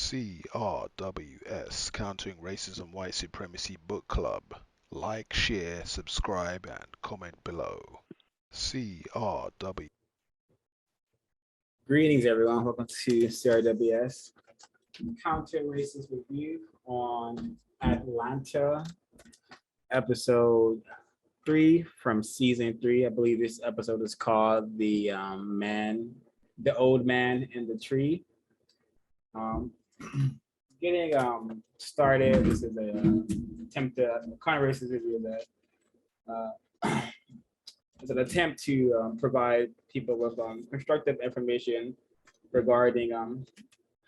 CRWS Countering Racism White Supremacy Book Club. Like, share, subscribe, and comment below. CRW. Greetings, everyone. Welcome to CRWS Counter Racist Review on Atlanta, episode 3 from season 3. I believe this episode is called the Old Man in the Tree. Getting started. This is a attempt to counter racist review that it's an attempt to provide people with constructive information regarding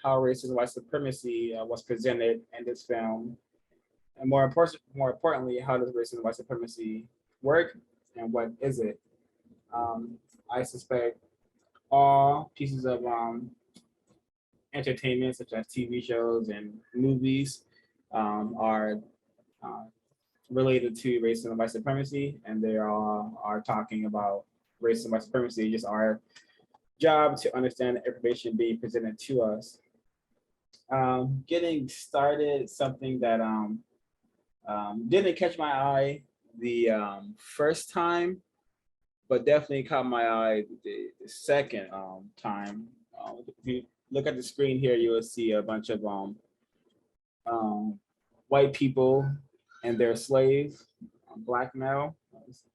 how racism and white supremacy was presented in this film, and more importantly, how does racism and white supremacy work, and what is it? I suspect all pieces of entertainment, such as TV shows and movies, are related to racism and white supremacy, and they all are talking about racism and white supremacy. Just our job to understand the information being presented to us. Getting started, something that didn't catch my eye the first time, but definitely caught my eye the second time. If you look at the screen here, you will see a bunch of white people and their slaves, black male,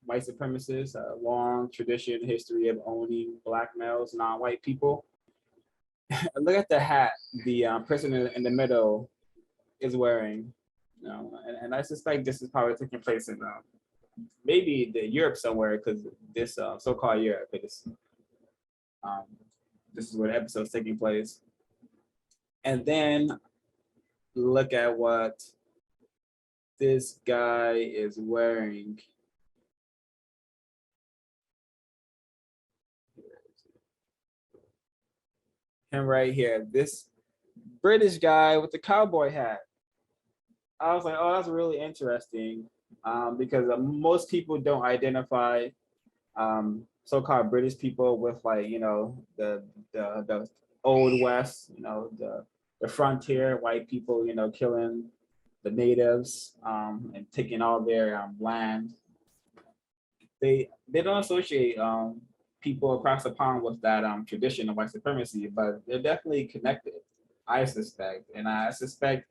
white supremacists, a long tradition, history of owning black males, non-white people. Look at the hat the person in the middle is wearing. And I suspect this is probably taking place in maybe the Europe somewhere, because this so-called Europe, this is where the episode's taking place. And then look at what this guy is wearing. Him right here, this British guy with the cowboy hat. I was like, oh, that's really interesting, because most people don't identify so-called British people with, like, the old West, the frontier white people, killing the natives and taking all their land. They don't associate people across the pond with that tradition of white supremacy, but they're definitely connected, I suspect. And I suspect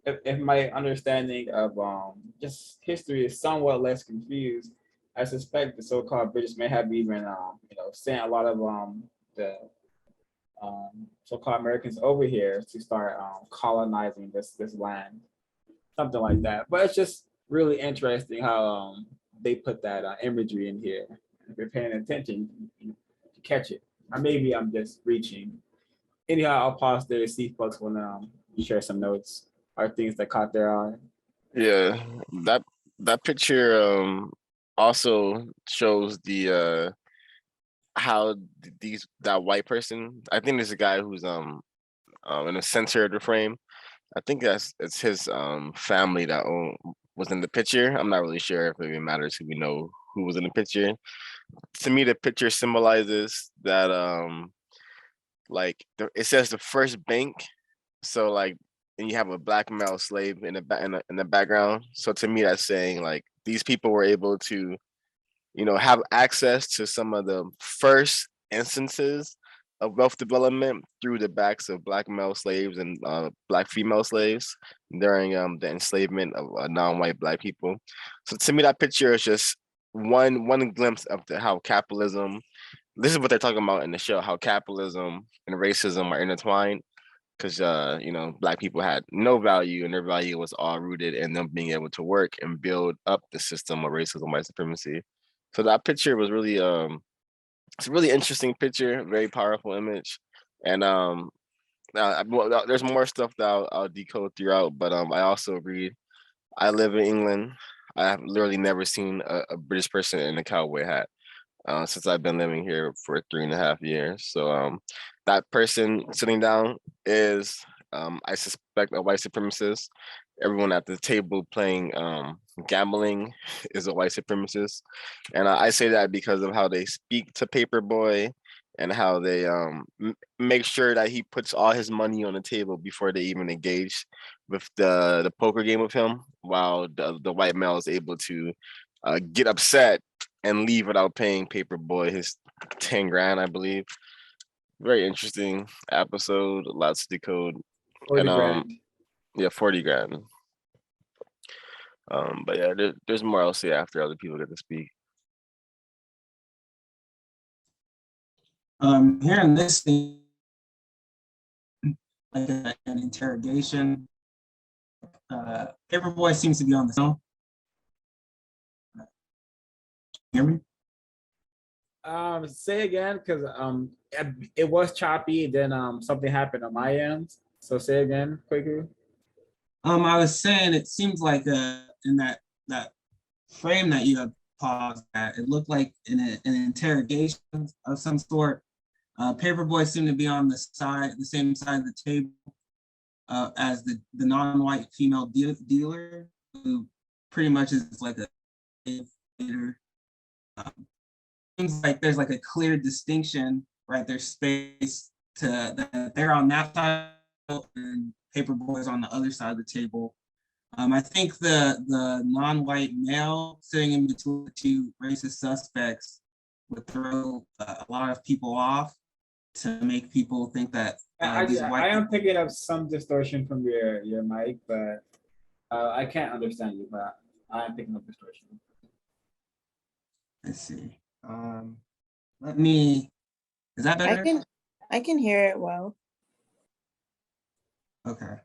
if my understanding of just history is somewhat less confused, I suspect the so-called British may have even sent a lot of the so-called Americans over here to start colonizing this land, something like that. But it's just really interesting how they put that imagery in here. If you're paying attention, you catch it. Or maybe I'm just reaching. Anyhow, I'll pause there to see if folks want to share some notes or things that caught their eye. Yeah, that picture also shows the how that white person. I think there's a guy who's in the center of the frame. I think it's his family that was in the picture. I'm not really sure if it even matters who we know who was in the picture. To me, the picture symbolizes that it says the first bank. So like, and you have a black male slave in the background. So to me, that's saying like these people were able to, have access to some of the first instances of wealth development through the backs of black male slaves and black female slaves during the enslavement of non-white black people. So to me, that picture is just one glimpse of how capitalism. This is what they're talking about in the show: how capitalism and racism are intertwined. Because black people had no value, and their value was all rooted in them being able to work and build up the system of racism, white supremacy. So that picture was really it's a really interesting picture, very powerful image. And there's more stuff that I'll decode throughout, but I also read. I live in England. I have literally never seen a British person in a cowboy hat since I've been living here for 3.5 years. So that person sitting down is, I suspect, a white supremacist. Everyone at the table playing gambling is a white supremacist. And I say that because of how they speak to Paperboy and how they make sure that he puts all his money on the table before they even engage with the poker game with him, while the white male is able to get upset and leave without paying Paperboy his 10 grand, I believe. Very interesting episode, lots to decode. 40 And grand. yeah, 40 grand. But yeah, there's more I'll say after other people get to speak. Hearing this thing, like an interrogation, Paperboy seems to be on the phone. Hear me? Say again, because it was choppy. Then something happened on my end. So say again, quickly. I was saying it seems like in that frame that you have paused at, it looked like in an interrogation of some sort. Paperboy seemed to be on the same side of the table as the non-white female dealer, who pretty much is like a leader. Seems like there's like a clear distinction, right? There's space that they're on that side and Paperboy's on the other side of the table. I think the non-white male sitting in between the two racist suspects would throw a lot of people off to make people think that these white I am picking up some distortion from your mic, but I can't understand you, but I am picking up distortion. Let's see. Let me. Is that better? I can hear it well. Okay.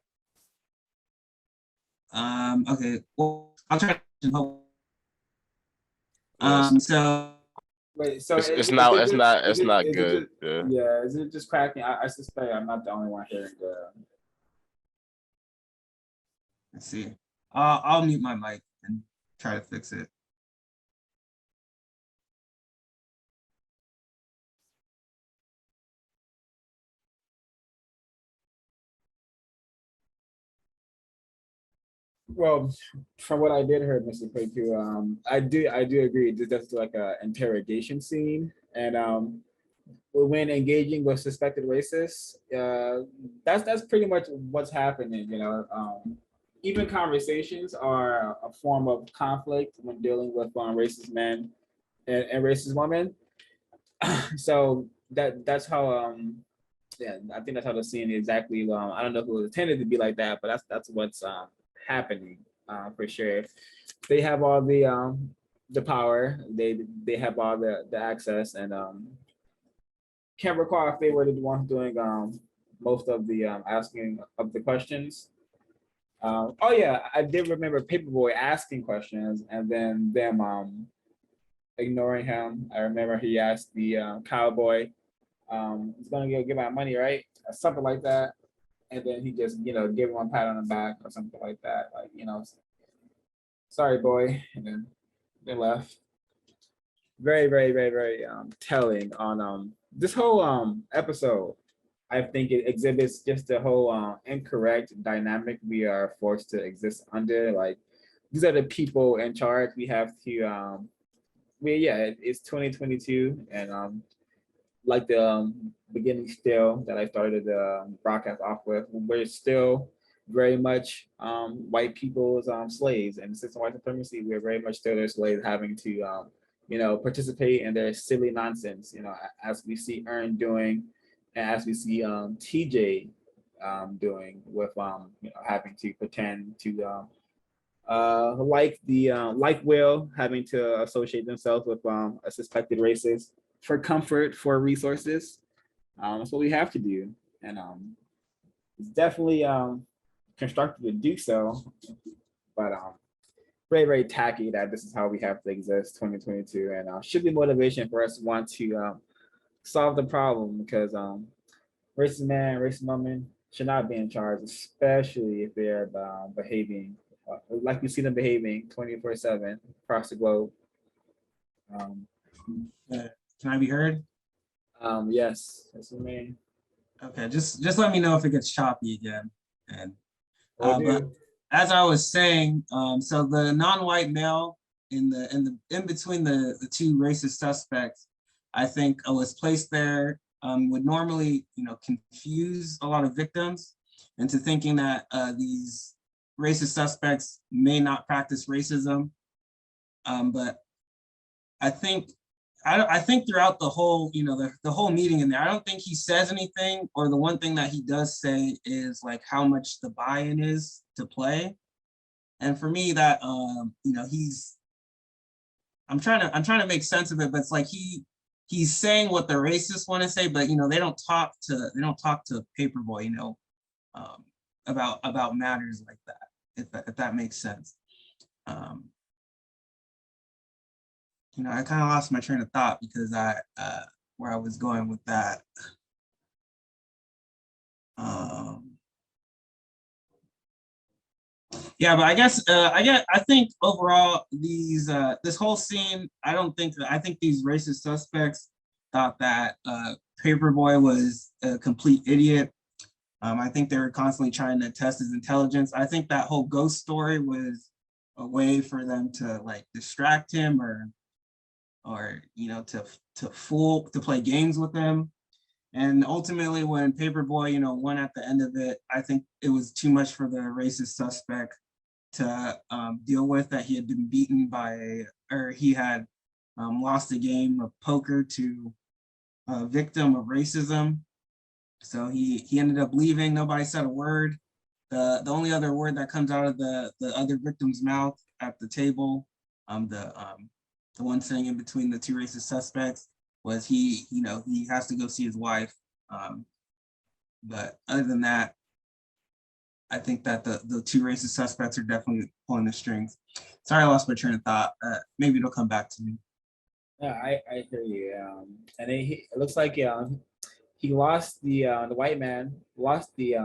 Okay. Well, I'll try to help. So. Wait, so it's not good. Yeah, is it just cracking? I suspect I'm not the only one hearing the. Let's see. I'll mute my mic and try to fix it. Well, from what I did hear, Mr. Kwaku, I do agree. That's like a interrogation scene, and when engaging with suspected racists, that's pretty much what's happening. You know, even conversations are a form of conflict when dealing with racist men and racist women. So that's how yeah, I think that's how the scene exactly. I don't know if it was intended to be like that, but that's what's happening for sure. They have all the power. They have all the access, and can't recall if they were the ones doing most of the asking of the questions. Oh yeah, I did remember Paperboy asking questions and then them ignoring him. I remember he asked the cowboy, "He's gonna give my money, right?" Or something like that. And then he just, gave him a pat on the back or something like that. Like, sorry, boy. And then they left. Very, very, very, very telling on this whole episode. I think it exhibits just the whole incorrect dynamic we are forced to exist under. Like, these are the people in charge. We have to it's 2022, and like the beginning still that I started the broadcast off with, we're still very much white people's slaves, and since white supremacy, we're very much still their slaves, having to participate in their silly nonsense. As we see Earn doing, and as we see TJ doing with having to pretend to like Will having to associate themselves with a suspected racist for comfort, for resources. That's what we have to do, and it's definitely constructive to do so, but very, very tacky that this is how we have to exist 2022, and should be motivation for us to want to solve the problem, because racist man, racist woman should not be in charge, especially if they're behaving like we see them behaving 24/7 across the globe. Can I be heard? Yes, that's what I mean. Okay, just let me know if it gets choppy again. And but do. as I was saying, so the non-white male in between the two racist suspects I think was placed there would normally, confuse a lot of victims into thinking that these racist suspects may not practice racism. But I think I think throughout the whole, the whole meeting in there, I don't think he says anything, or the one thing that he does say is like how much the buy-in is to play. And for me, that I'm trying to make sense of it, but it's like he's saying what the racists want to say, but they don't talk to Paperboy, about matters like that, if that makes sense. I kind of lost my train of thought because where I was going with that. Yeah, but I think overall this whole scene, I think these racist suspects thought that Paperboy was a complete idiot. I think they were constantly trying to test his intelligence. I think that whole ghost story was a way for them to like distract him or to play games with him. And ultimately when Paperboy, won at the end of it, I think it was too much for the racist suspect to deal with, that he had been beaten or he had lost a game of poker to a victim of racism. So he ended up leaving. Nobody said a word. The only other word that comes out of the other victim's mouth at the table, the one sitting in between the two racist suspects, was he has to go see his wife. But other than that, I think that the two racist suspects are definitely pulling the strings. Sorry, I lost my train of thought. Maybe it'll come back to me. Yeah, I hear you. And it looks like he lost the white man lost the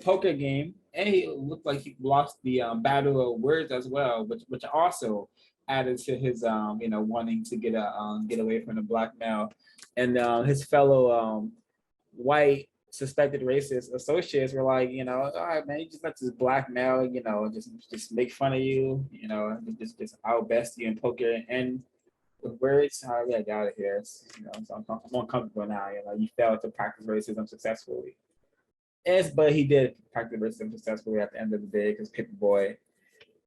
poker game, and he looked like he lost the battle of words as well, which also added to his wanting to get away from the black male, and his fellow white suspected racist associates were like, all right, man, you just let this black male, just make fun of you, just outbest you in poker and with words. How do I get out of here? So I'm uncomfortable now. You failed to practice racism successfully. Yes, but he did practice racism successfully at the end of the day because Paperboy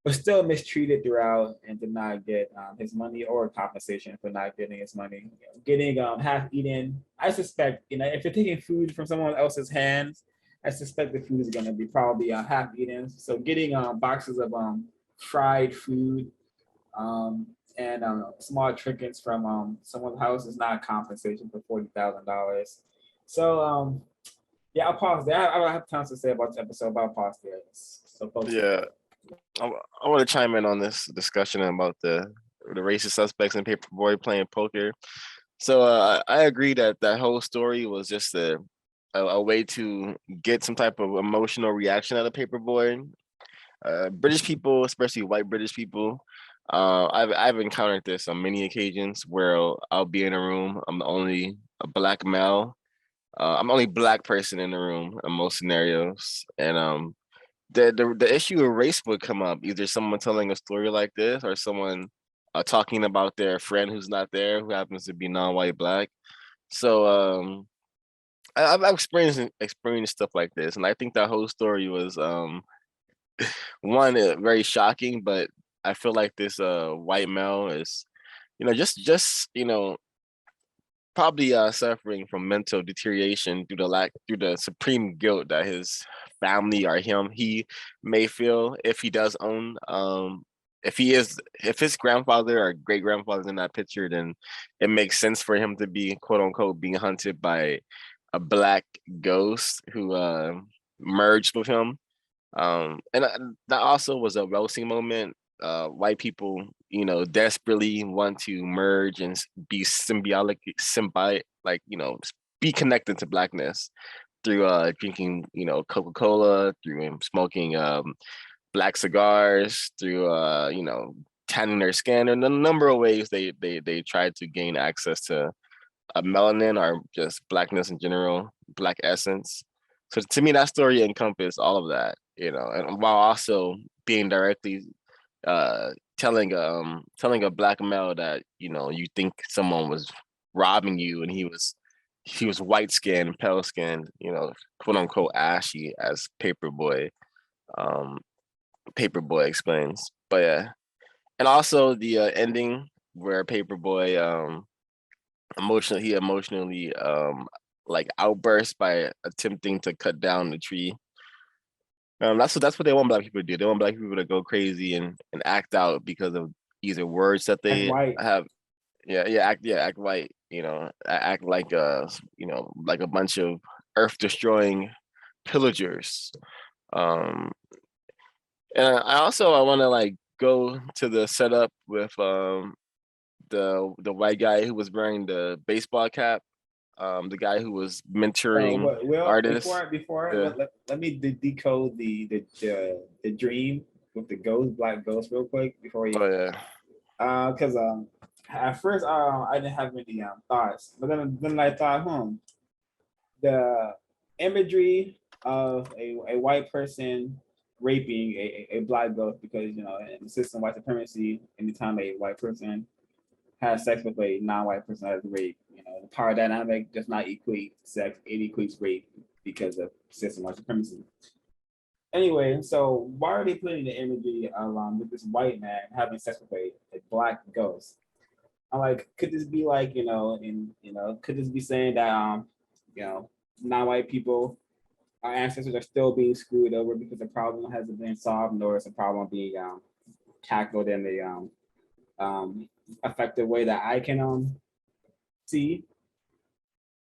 was still mistreated throughout and did not get his money or compensation for not getting his money. Getting half eaten. I suspect, if you're taking food from someone else's hands, I suspect the food is going to be probably half eaten. So getting boxes of fried food and small trinkets from someone's house is not compensation for $40,000. So yeah, I'll pause there. I don't have tons to say about this episode, but I'll pause there. So folks, Yeah, I want to chime in on this discussion about the racist suspects and Paperboy playing poker. So I agree that that whole story was just a way to get some type of emotional reaction out of Paperboy. British people, especially white British people, I've encountered this on many occasions where I'll be in a room. I'm the only a black male. I'm the only black person in the room in most scenarios, and the issue of race would come up. Either someone telling a story like this, or someone talking about their friend who's not there, who happens to be non-white black. So I've experienced stuff like this, and I think that whole story was one very shocking. But I feel like this white male is, just probably suffering from mental deterioration through the supreme guilt that his family or he may feel if he does own if his grandfather or great grandfather's in that picture, then it makes sense for him to be quote unquote being hunted by a black ghost who merged with him. And that also was a roasting moment. White people, desperately want to merge and be symbiotic, like, be connected to blackness through drinking, Coca-Cola, through smoking black cigars, through tanning their skin, and a number of ways they tried to gain access to melanin or just blackness in general, black essence. So to me, that story encompassed all of that, and while also being directly telling a black male that you think someone was robbing you, and he was white skinned, pale skinned, you know, quote unquote ashy, as Paperboy explains. But yeah, and also the ending where Paperboy emotionally like outbursts by attempting to cut down the tree. That's what they want black people to do. They want black people to go crazy and act out because of either words that Act they white. have. Act white. You know, act like you know, like a bunch of earth destroying pillagers. Um, and I want to like go to the setup with the white guy who was wearing the baseball cap, the guy who was mentoring Well, artists. let me decode the dream with the black ghost real quick before you. Oh yeah. Because at first I didn't have any thoughts, but then I thought, the imagery of a white person raping a black ghost, because in the system of white supremacy, anytime a white person has sex with a non-white person as rape, the power dynamic does not equate sex; it equates rape because of system of white supremacy. Anyway, so why are they putting the imagery of with this white man having sex with a black ghost? I'm like, could this be like, could this be saying that non-white people, our ancestors are still being screwed over because the problem hasn't been solved, nor is the problem being tackled in the effective way that I can see?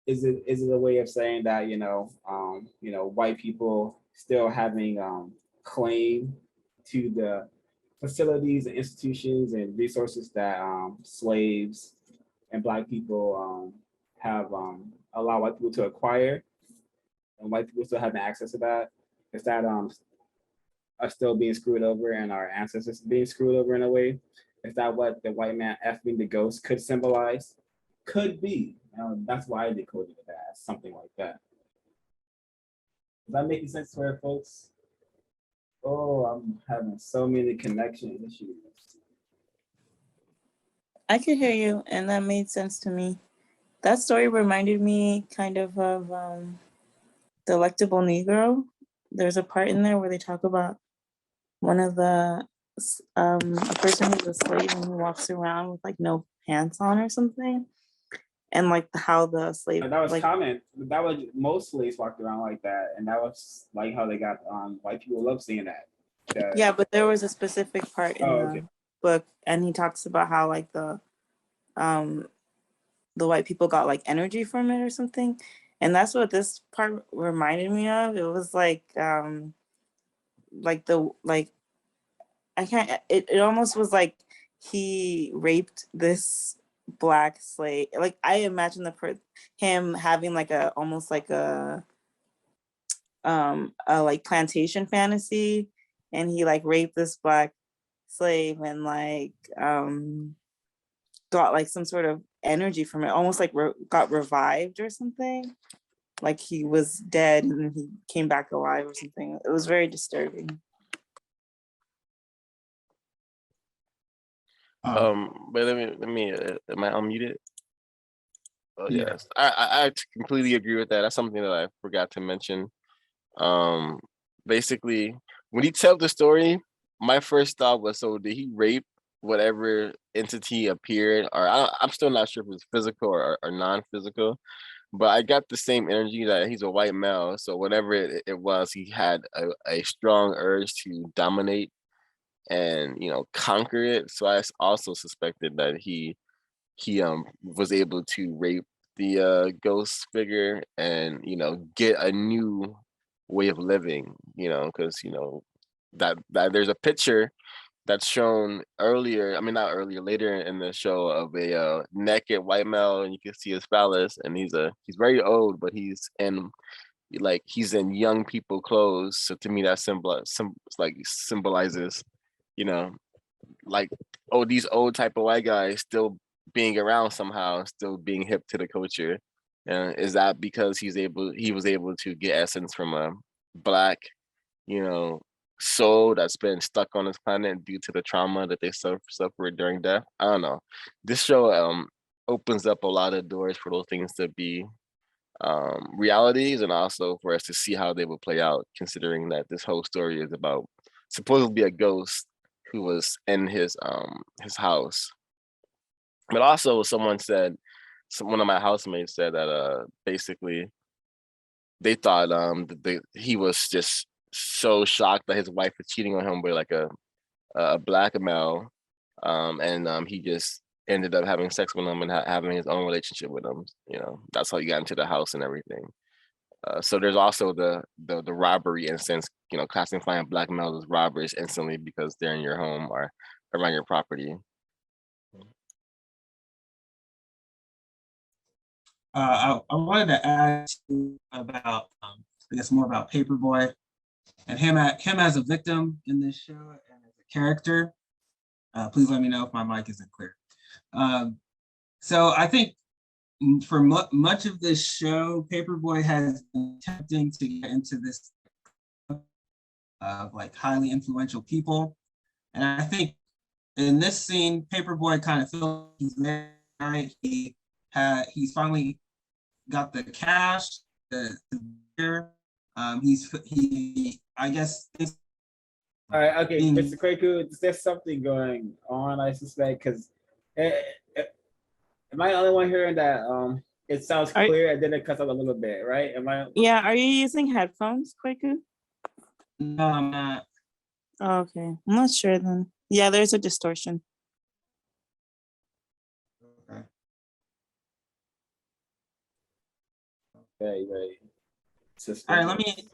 Is it a way of saying that white people still having claim to the facilities and institutions and resources that slaves and black people have allowed white people to acquire, and white people still having access to that? Is that are still being screwed over and our ancestors being screwed over in a way? Is that what the white man effing the ghost could symbolize? Could be. That's why I decoded it as something like that. Is that making sense to our folks? Oh, I'm having so many connection issues. I could hear you, and that made sense to me. That story reminded me kind of The Electable Negro. There's a part in there where they talk about one of a person who's a slave and who walks around with like no pants on or something, and like how the slave. That was like, common. That was most slaves walked around like that, and that was like how they got white people love seeing that. Yeah, but there was a specific part in the book, and he talks about how like the white people got like energy from it or something, and that's what this part reminded me of. It was like I can't. It almost was like he raped this black slave. Like I imagine him having like almost like a like plantation fantasy, and he like raped this black slave and like got like some sort of energy from it, almost like got revived or something, like he was dead and he came back alive or something. It was very disturbing. But let me am I unmuted? Oh yes, I completely agree with that. That's something that I forgot to mention. Basically, when he told the story, my first thought was, so did he rape whatever entity appeared? Or I'm still not sure if it was physical or non-physical, but I got the same energy that he's a white male. So whatever it was, he had a strong urge to dominate and conquer it. So I also suspected that he was able to rape the ghost figure and get a new way of living, because that there's a picture that's shown earlier, I mean not earlier, later in the show, of a naked white male, and you can see his phallus, and he's very old, but he's in young people clothes. So to me that symbolizes like, oh, these old type of white guys still being around somehow, still being hip to the culture. And is that because he was able to get essence from a black, soul that's been stuck on this planet due to the trauma that they suffered during death? I don't know. This show opens up a lot of doors for those things to be realities, and also for us to see how they will play out, considering that this whole story is about supposedly a ghost who was in his house. But also someone said, one of my housemates said that basically they thought he was just so shocked that his wife was cheating on him with like a black male, and he just ended up having sex with him and having his own relationship with him. You know, that's how he got into the house and everything. So there's also the robbery instance, you know, classifying black males as robbers instantly because they're in your home or around your property. I wanted to add about, I guess, more about Paperboy and him as a victim in this show and as a character. Please let me know if my mic isn't clear. So I think for much of this show, Paperboy has been attempting to get into this of like highly influential people. And I think in this scene, Paperboy kind of feels he's there, right? He's finally got the cash, the beer. I guess. All right, okay, Mr. Kwaku, there's something going on, I suspect, because am I the only one hearing that it sounds clear and then it cuts out a little bit, right? Am I? Yeah, are you using headphones, Kwaku? No, I'm not. Oh, okay, I'm not sure then. Yeah, there's a distortion. Okay. Right. All right,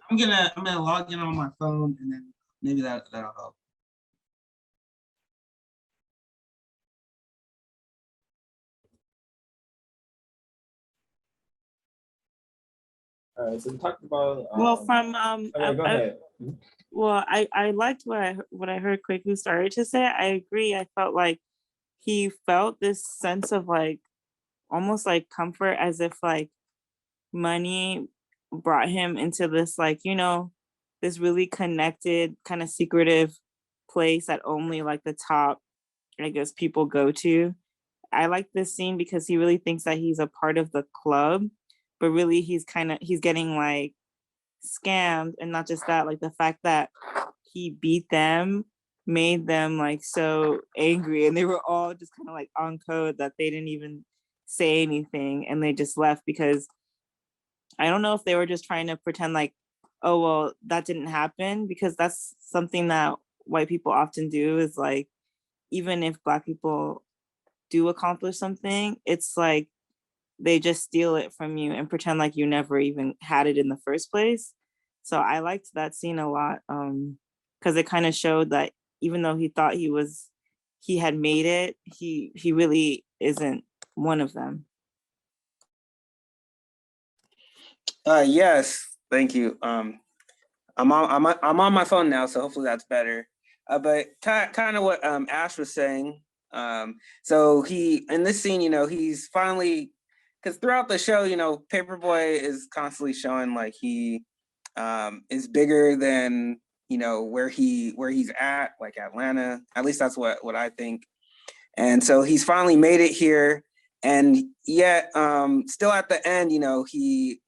I'm gonna log in on my phone and then maybe that'll help. All right, so we talked about. Well, from okay, go ahead. Well, I liked what I heard Kwaku started to say. I agree. I felt like he felt this sense of like almost like comfort, as if like money brought him into this, like, you know, this really connected kind of secretive place that only like the top, I guess, people go to. I like this scene because he really thinks that he's a part of the club, but really he's getting like scammed. And not just that, like the fact that he beat them made them like so angry, and they were all just kind of like on code that they didn't even say anything, and they just left because I don't know if they were just trying to pretend like, oh well, that didn't happen, because that's something that white people often do, is like, even if Black people do accomplish something, it's like they just steal it from you and pretend like you never even had it in the first place. So I liked that scene a lot, because it kind of showed that even though he thought he had made it, he really isn't one of them. Yes, thank you. I'm on my phone now, so hopefully that's better. But kind of what Ash was saying. So he, in this scene, you know, he's finally, because throughout the show, you know, Paperboy is constantly showing like he is bigger than, you know, where he's at, like Atlanta. At least that's what I think. And so he's finally made it here, and yet still at the end, you know, he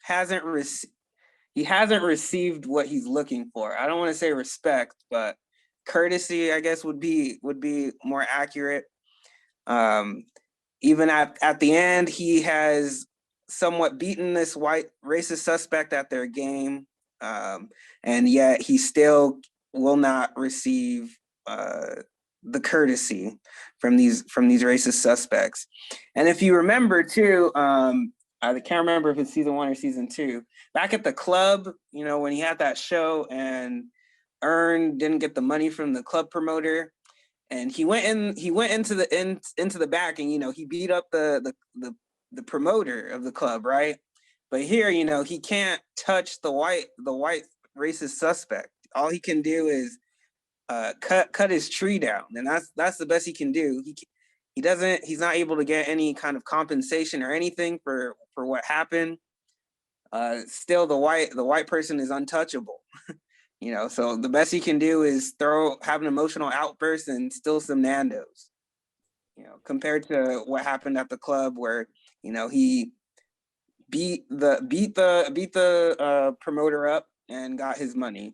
hasn't received what he's looking for. I don't want to say respect, but courtesy, I guess, would be more accurate. Even at the end, he has somewhat beaten this white racist suspect at their game, and yet he still will not receive the courtesy from these racist suspects. And if you remember too, I can't remember if it's season 1 or season 2. Back at the club, you know, when he had that show and Earn didn't get the money from the club promoter, and he went into the back, and you know, he beat up the promoter of the club, right? But here, you know, he can't touch the white racist suspect. All he can do is cut his tree down, and that's the best he can do. He's not able to get any kind of compensation or anything for what happened. Still, the white person is untouchable. You know, so the best he can do is have an emotional outburst and steal some Nando's. compared to what happened at the club where, he beat the promoter up and got his money.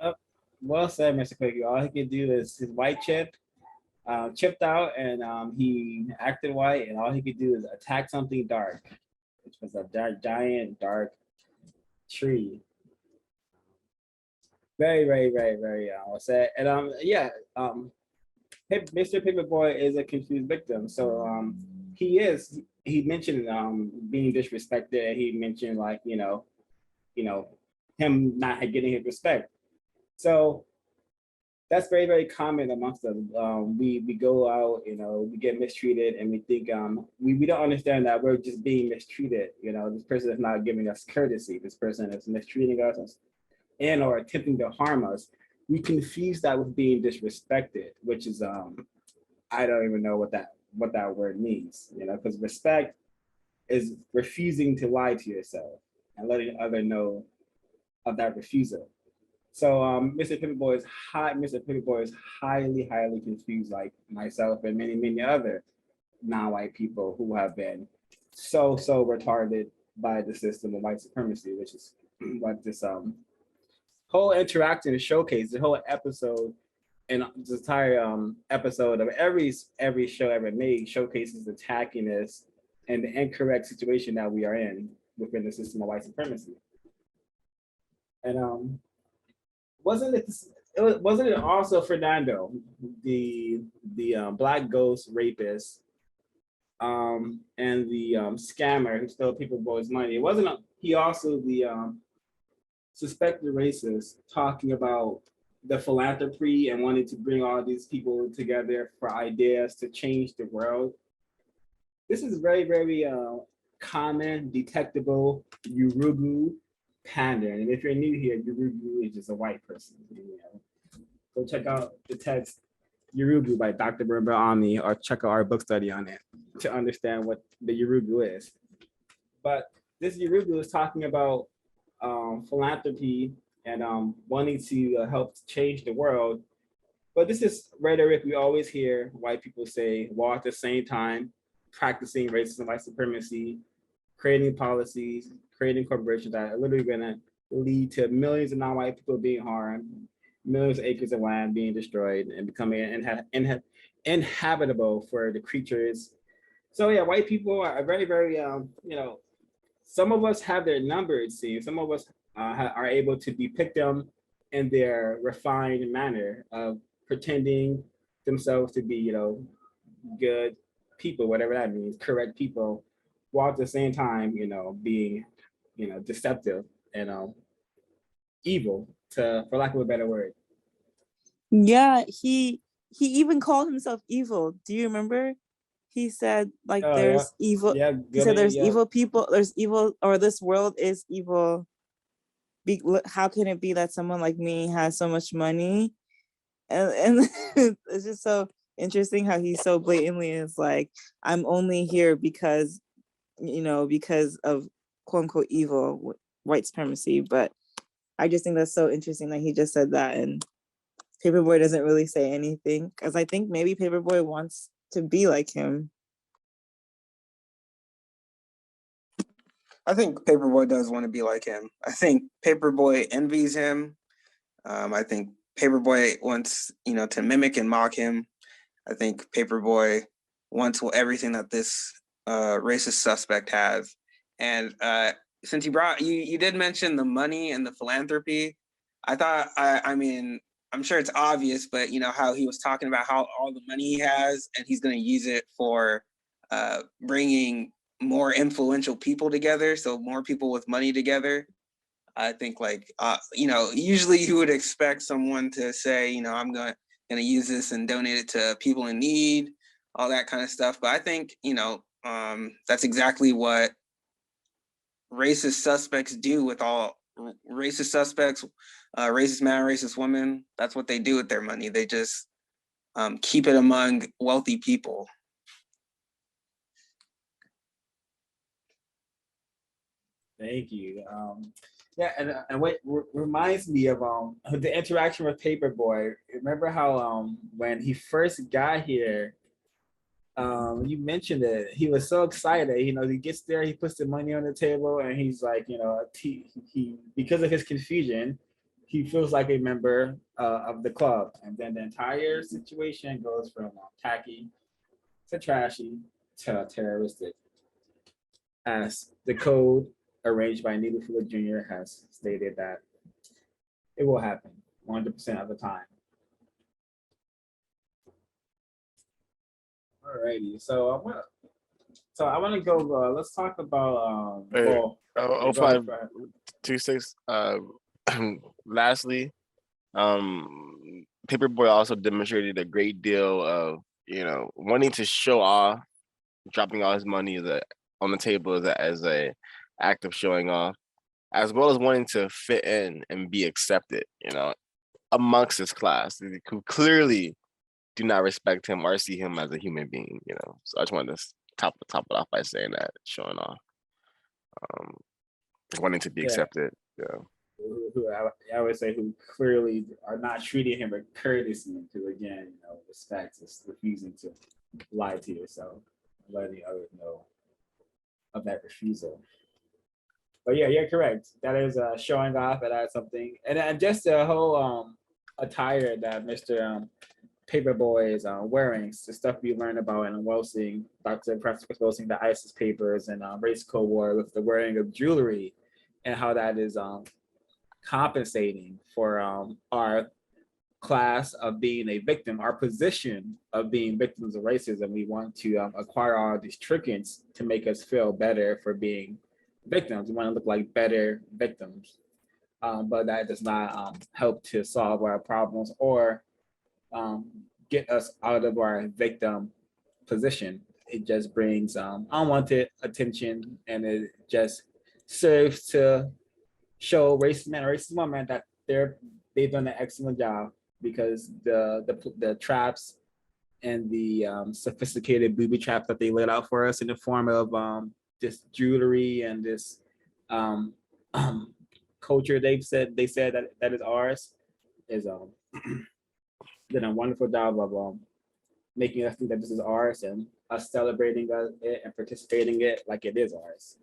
Yep. Well said, Mr. Quickie. All he could do is his white chip chipped out, and he acted white, and all he could do is attack something dark, which was a giant dark tree. Very, very, very, very well said. And yeah, Mr. Paperboy is a confused victim. So he mentioned being disrespected, and he mentioned like, him not getting his respect. So that's very, very common amongst us. We go out, we get mistreated, and we think we don't understand that we're just being mistreated. This person is not giving us courtesy. This person is mistreating us and or attempting to harm us. We confuse that with being disrespected, which is I don't even know what that word means. Because respect is refusing to lie to yourself and letting other know of that refusal. So Mr. Paperboy is highly, highly confused, like myself and many, many other non-white people who have been so retarded by the system of white supremacy, which is what this whole interaction showcase, the whole episode and this entire episode of every show ever made showcases the tackiness and the incorrect situation that we are in within the system of white supremacy. And wasn't it also Fernando, the black ghost rapist, and the scammer who stole Paperboy's money? It wasn't he also the suspected racist talking about the philanthropy and wanting to bring all these people together for ideas to change the world? This is very, very common, detectable Yurugu pattern. And if you're new here, Yurugu is just a white person. Go check out the text Yurugu by Dr. Bernard Ami, or check out our book study on it to understand what the Yurugu is. But this Yurugu is talking about philanthropy and wanting to help change the world. But this is rhetoric we always hear white people say while at the same time practicing racism, white supremacy, creating policies, creating corporations that are literally going to lead to millions of non-white people being harmed, millions of acres of land being destroyed, and becoming inhabitable for the creatures. So yeah, white people are very, very, some of us have their number, it seems. Some of us are able to depict them in their refined manner of pretending themselves to be, good people, whatever that means, correct people, while at the same time, being, deceptive and evil, for lack of a better word. Yeah, he even called himself evil. Do you remember? He said like there's evil. Yeah, he said there's evil people. There's evil, or this world is evil. How can it be that someone like me has so much money? And it's just so interesting how he so blatantly is like, I'm only here because, because of quote unquote evil, white supremacy. But I just think that's so interesting that he just said that, and Paperboy doesn't really say anything, because I think maybe Paperboy wants to be like him. I think Paperboy does want to be like him. I think Paperboy envies him. I think Paperboy wants, to mimic and mock him. I think Paperboy wants everything that this racist suspect has. And since you did mention the money and the philanthropy, I thought, I'm sure it's obvious, but how he was talking about how all the money he has and he's going to use it for bringing more influential people together, so more people with money together. I think usually you would expect someone to say, I'm gonna use this and donate it to people in need, all that kind of stuff. But I think, that's exactly what racist suspects do with all racist suspects, racist man, racist woman. That's what they do with their money. They just keep it among wealthy people. Thank you. Yeah, and what reminds me of the interaction with Paperboy. Remember how when he first got here, you mentioned it. He was so excited. You know, he gets there, he puts the money on the table, and he's like, you know, he because of his confusion, he feels like a member of the club, and then the entire situation goes from tacky to trashy to terroristic, as the code arranged by Neely Fuller Jr. has stated that it will happen 100% of the time. Alrighty, so I want to go. Let's talk about well, Oh, go ahead, 0526. Lastly, Paperboy also demonstrated a great deal of, you know, wanting to show off, dropping all his money on the table as a act of showing off, as well as wanting to fit in and be accepted, you know, amongst his class who clearly do not respect him or see him as a human being, you know. So I just wanted to top it off by saying that, showing off, wanting to be accepted. Yeah. Who I would say who clearly are not treating him with courtesy, because again, you know, respect is refusing to lie to yourself, letting others know of that refusal. But yeah, you're correct. That is showing off, and that's something, and just the whole attire that Mr. Paperboy is wearing, the stuff we learned about in Welsing, Dr. Francis Welsing, the ISIS papers, and race code war with the wearing of jewelry, and how that is compensating for our class of being a victim, our position of being victims of racism. We want to acquire all these trinkets to make us feel better for being victims. We want to look like better victims, but that does not help to solve our problems or get us out of our victim position. It just brings unwanted attention, and it just serves to show racist men or racist women that they've done an excellent job, because the traps and the sophisticated booby traps that they laid out for us in the form of this jewelry and this culture they said that is ours is did a wonderful job of making us think that this is ours and us celebrating it and participating in it like it is ours.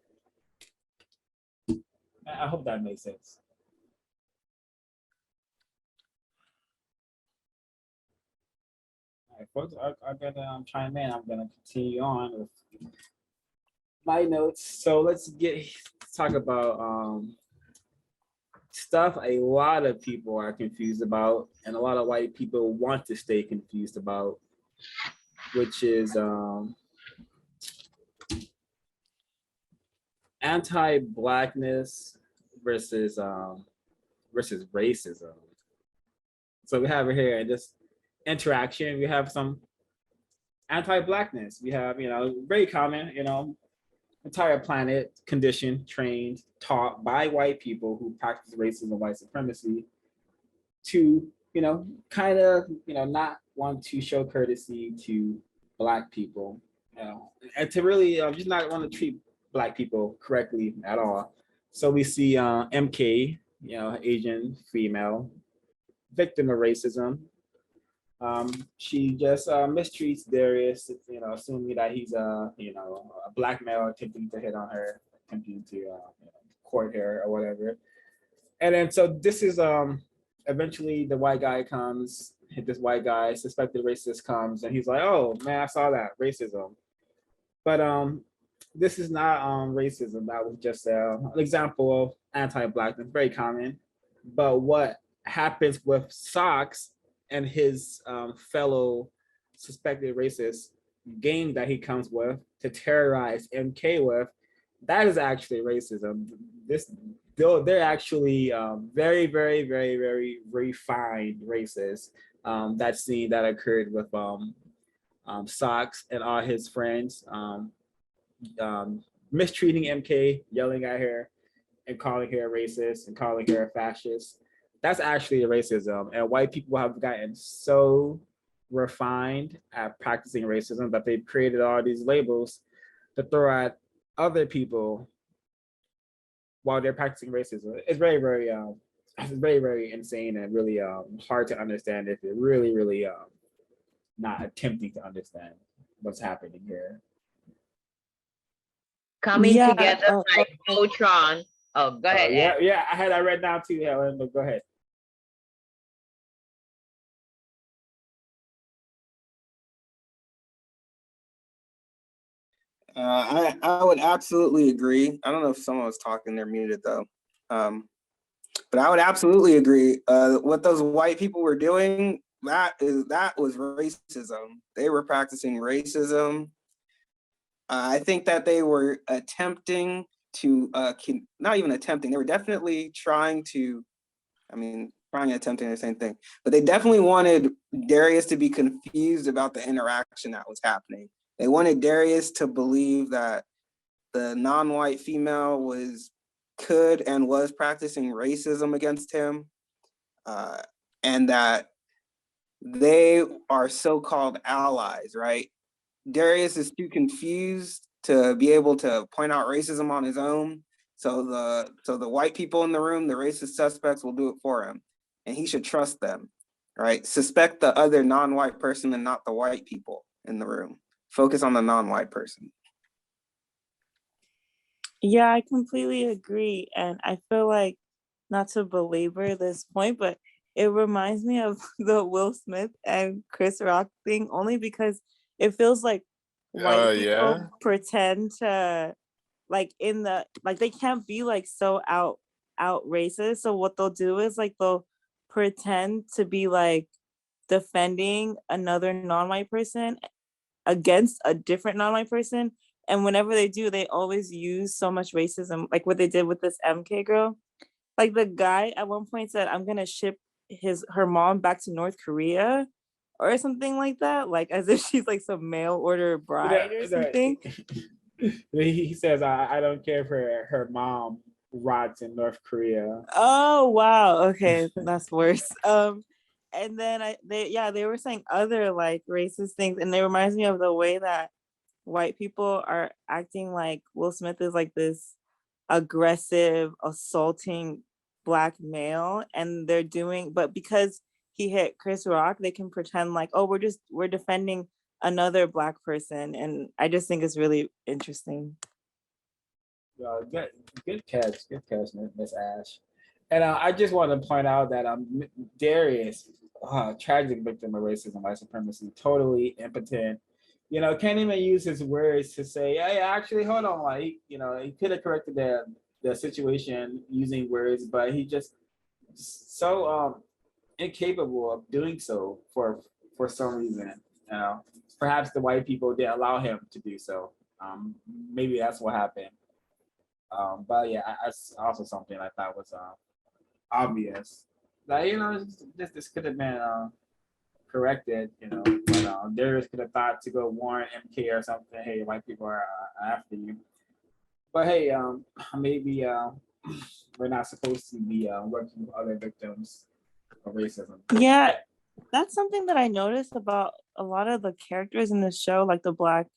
I hope that makes sense. All right, folks, I'm gonna chime in. I'm gonna continue on with my notes. So let's talk about stuff a lot of people are confused about, and a lot of white people want to stay confused about, which is anti-blackness versus racism. So we have it here in this interaction. We have some anti-blackness. We have, you know, very common, you know, entire planet conditioned, trained, taught by white people who practice racism, white supremacy, to, you know, kind of, you know, not want to show courtesy to Black people, you know, and to really just not want to treat Black people correctly at all. So we see MK, you know, Asian female, victim of racism. She just mistreats Darius, you know, assuming that he's you know, a Black male attempting to hit on her, attempting to you know, court her or whatever. And then so this is eventually the white guy comes, this white guy, suspected racist comes, and he's like, oh man, I saw that racism. But this is not racism. That was just an example of anti-blackness, very common. But what happens with Socks and his fellow suspected racist game that he comes with to terrorize MK with, that is actually racism. They're actually very, very, very, very refined racists. That scene that occurred with Socks and all his friends mistreating MK, yelling at her, and calling her a racist and calling her a fascist. That's actually racism. And white people have gotten so refined at practicing racism that they've created all these labels to throw at other people while they're practicing racism. It's very, very insane and really hard to understand if you're really not attempting to understand what's happening here. Coming Yeah, together like Voltron. Oh, go ahead. Yeah, I had that read down too, Helen, but go ahead. I would absolutely agree. I don't know if someone was talking, they're muted though. But I would absolutely agree. What those white people were doing, that was racism. They were practicing racism. I think that they were attempting to, not even attempting, they were definitely trying to, trying and attempting the same thing, but they definitely wanted Darius to be confused about the interaction that was happening. They wanted Darius to believe that the non-white female could and was practicing racism against him, and that they are so-called allies, right? Darius is too confused to be able to point out racism on his own. So the white people in the room, the racist suspects, will do it for him. And he should trust them, right? Suspect the other non-white person and not the white people in the room. Focus on the non-white person. Yeah, I completely agree. And I feel like, not to belabor this point, but it reminds me of the Will Smith and Chris Rock thing, only because it feels like white people pretend to, like, they can't be like so out racist. So what they'll do is like they'll pretend to be like defending another non-white person against a different non-white person. And whenever they do, they always use so much racism, like what they did with this MK girl. Like the guy at one point said, "I'm gonna ship her mom back to North Korea," or something like that, like as if she's like some mail order bride or something. He says, "I don't care if her mom rots in North Korea." Oh wow, okay, that's worse. And then they were saying other like racist things, and it reminds me of the way that white people are acting like Will Smith is like this aggressive, assaulting black male, and but because he hit Chris Rock, they can pretend like, oh, we're defending another black person. And I just think it's really interesting. Good catch, Miss Ash. And I just want to point out that Darius, tragic victim of racism, white supremacy, totally impotent. Can't even use his words to say, "Hey, actually, hold on." Like, he could have corrected the situation using words, but he just so incapable of doing so for some reason. Perhaps the white people didn't allow him to do so. Maybe that's what happened. But yeah, that's also something I thought was obvious. Like, this could have been corrected, but Darius could have thought to go warn MK or something. Hey, white people are after you. But hey, maybe we're not supposed to be working with other victims of racism. Yeah, that's something that I noticed about a lot of the characters in the show, like the black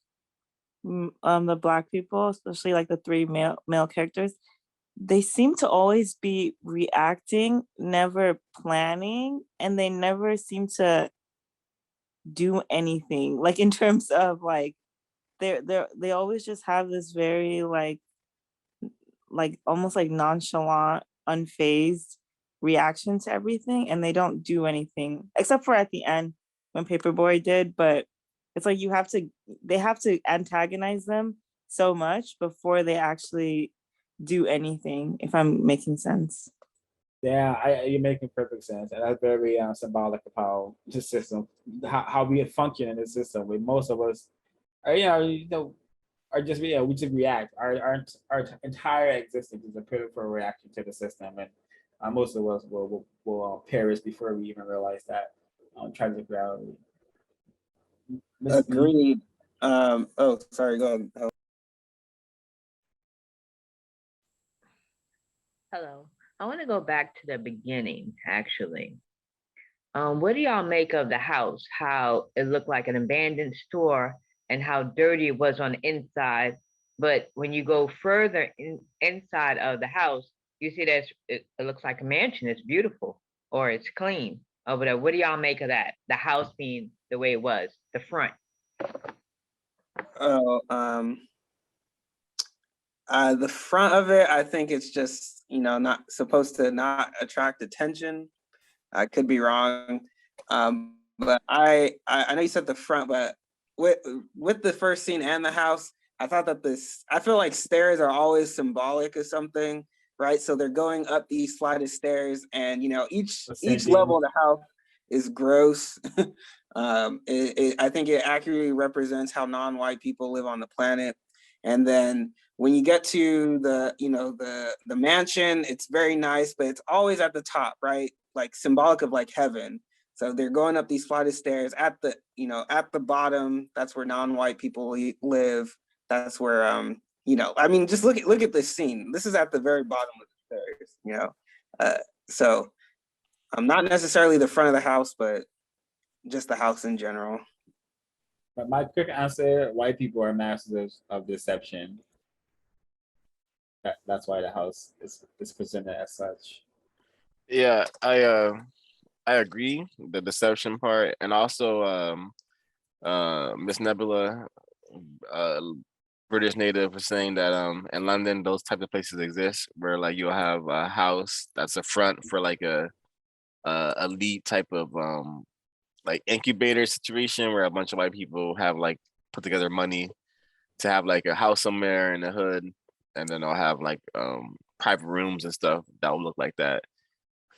people, especially like the three male characters. They seem to always be reacting, never planning, and they never seem to do anything. Like in terms of like they always just have this very like almost like nonchalant, unfazed reaction to everything, and they don't do anything except for at the end when Paperboy did. But it's like they have to antagonize them so much before they actually do anything, if I'm making sense. Yeah, you're making perfect sense, and that's very symbolic of how the system, how we function in the system. Where most of us are, are just we just react. Our entire existence is a pitiful reaction to the system, and most of us will perish before we even realize that tragic reality. Agreed. Oh, sorry. Go ahead. Hello. I want to go back to the beginning, actually. What do y'all make of the house? How it looked like an abandoned store and how dirty it was on the inside, But when you go further inside of the house, you see that it looks like a mansion. It's beautiful, or it's clean over there. What do y'all make of that? The house being the way it was, the front. Oh, the front of it, I think it's just, not supposed to not attract attention. I could be wrong. But I know you said the front, but with the first scene and the house, I thought that I feel like stairs are always symbolic of something, right? So they're going up these flight of stairs, and each level of the house is gross. I think it accurately represents how non-white people live on the planet. And then when you get to the mansion, it's very nice, but it's always at the top, right? Like symbolic of like heaven. So they're going up these flight of stairs at the bottom. That's where non-white people live. That's where I mean, just look at this scene. This is at the very bottom of the stairs. So not necessarily the front of the house, but just the house in general. But my quick answer: white people are masters of deception. That's why the house is presented as such. Yeah, I agree, the deception part, and also Miss Nebula, British native, was saying that in London those type of places exist where like you'll have a house that's a front for like a elite type of like incubator situation where a bunch of white people have like put together money to have like a house somewhere in the hood, and then they'll have like private rooms and stuff that will look like that.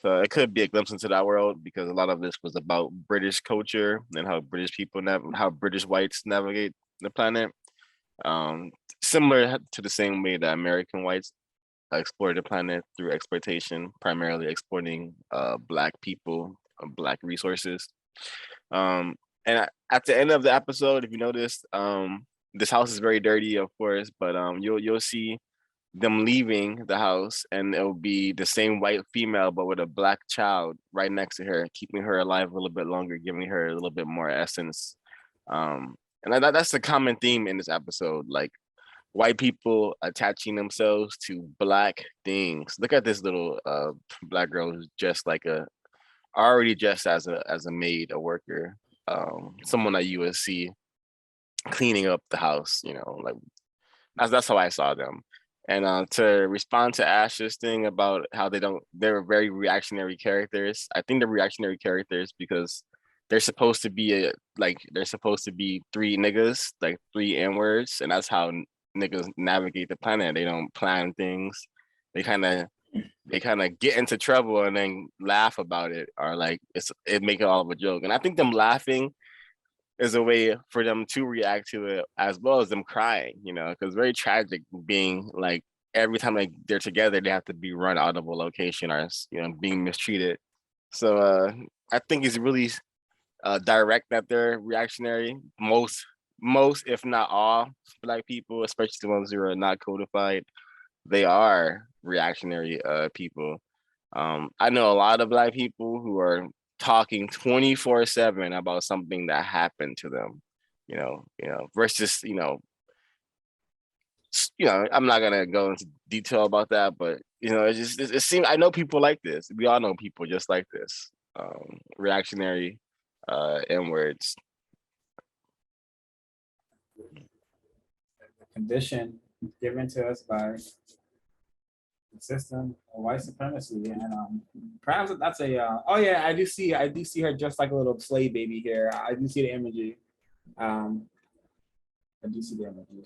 So it could be a glimpse into that world, because a lot of this was about British culture and how British people how British whites navigate the planet. Similar to the same way that American whites explored the planet through exploitation, primarily exploiting Black people, Black resources. And at the end of the episode, if you notice, this house is very dirty, of course, but you'll see them leaving the house, and it'll be the same white female but with a Black child right next to her, keeping her alive a little bit longer, giving her a little bit more essence. And that's the common theme in this episode, like white people attaching themselves to Black things. Look at this little Black girl who's just like already dressed as a maid, a worker, someone at USC cleaning up the house, like that's how I saw them. And to respond to Ash's thing about how they're very reactionary characters. I think they're reactionary characters because they're supposed to be three niggas, like three N-words, and that's how niggas navigate the planet. They don't plan things. They kind of get into trouble and then laugh about it, or like it make it all of a joke. And I think them laughing is a way for them to react to it, as well as them crying, because very tragic being like every time like they're together, they have to be run out of a location or being mistreated. So I think it's really direct that they're reactionary. Most, if not all, Black people, especially the ones who are not codified, they are reactionary people. I know a lot of Black people who are talking 24/7 about something that happened to them, versus, I'm not gonna go into detail about that, but it seems, I know people like this. We all know people just like this, reactionary N-words. The condition given to us by the system of white supremacy, and perhaps that's oh yeah, I do see her just like a little slave baby here. I do see the imagery. I do see the imagery.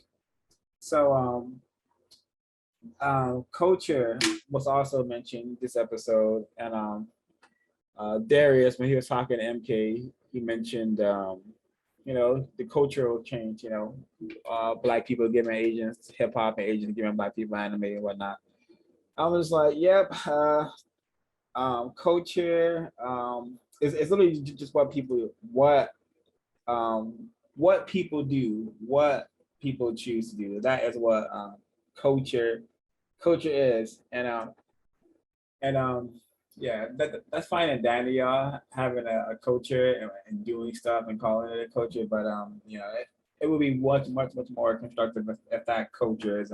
So culture was also mentioned this episode, and Darius, when he was talking to MK, he mentioned the cultural change, Black people giving Asians hip hop and Asians giving Black people anime and whatnot. I was like, yep, culture it's literally just what people do, what people do, what people choose to do. That is what culture is, and yeah, that's fine and dandy, y'all having a culture and doing stuff and calling it a culture, but it would be much more constructive if that culture is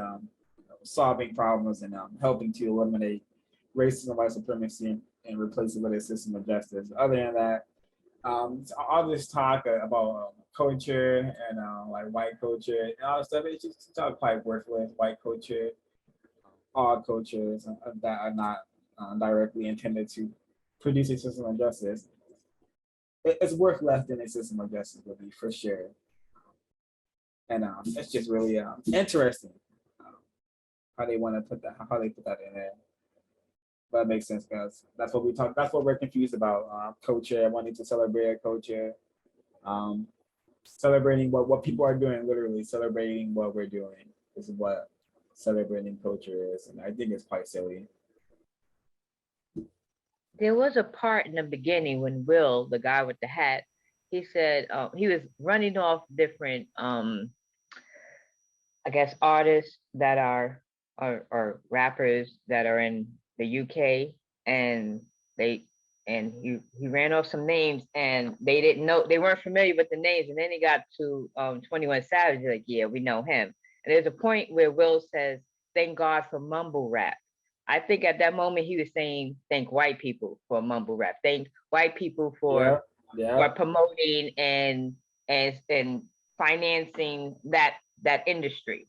solving problems and helping to eliminate racism, white supremacy, and replace it with a system of justice. Other than that, all this talk about culture and like white culture and all that stuff, it's just all quite worthless. White culture, all cultures that are not directly intended to produce a system of justice. It's worth less than a system of justice would be for sure. And it's just really interesting how they want to put that, how they put that in there. But it makes sense, guys. That's what we talk. That's what we're confused about. Culture, wanting to celebrate a culture, celebrating what people are doing. Literally celebrating what we're doing is what celebrating culture is, and I think it's quite silly. There was a part in the beginning when Will, the guy with the hat, he said he was running off different, I guess, artists that are or rappers that are in the UK, and he ran off some names, and they didn't know, they weren't familiar with the names, and then he got to 21 Savage, like, yeah, we know him. And there's a point where Will says, "Thank God for mumble rap." I think at that moment he was saying, "Thank white people for mumble rap. Thank white people for promoting and financing that industry."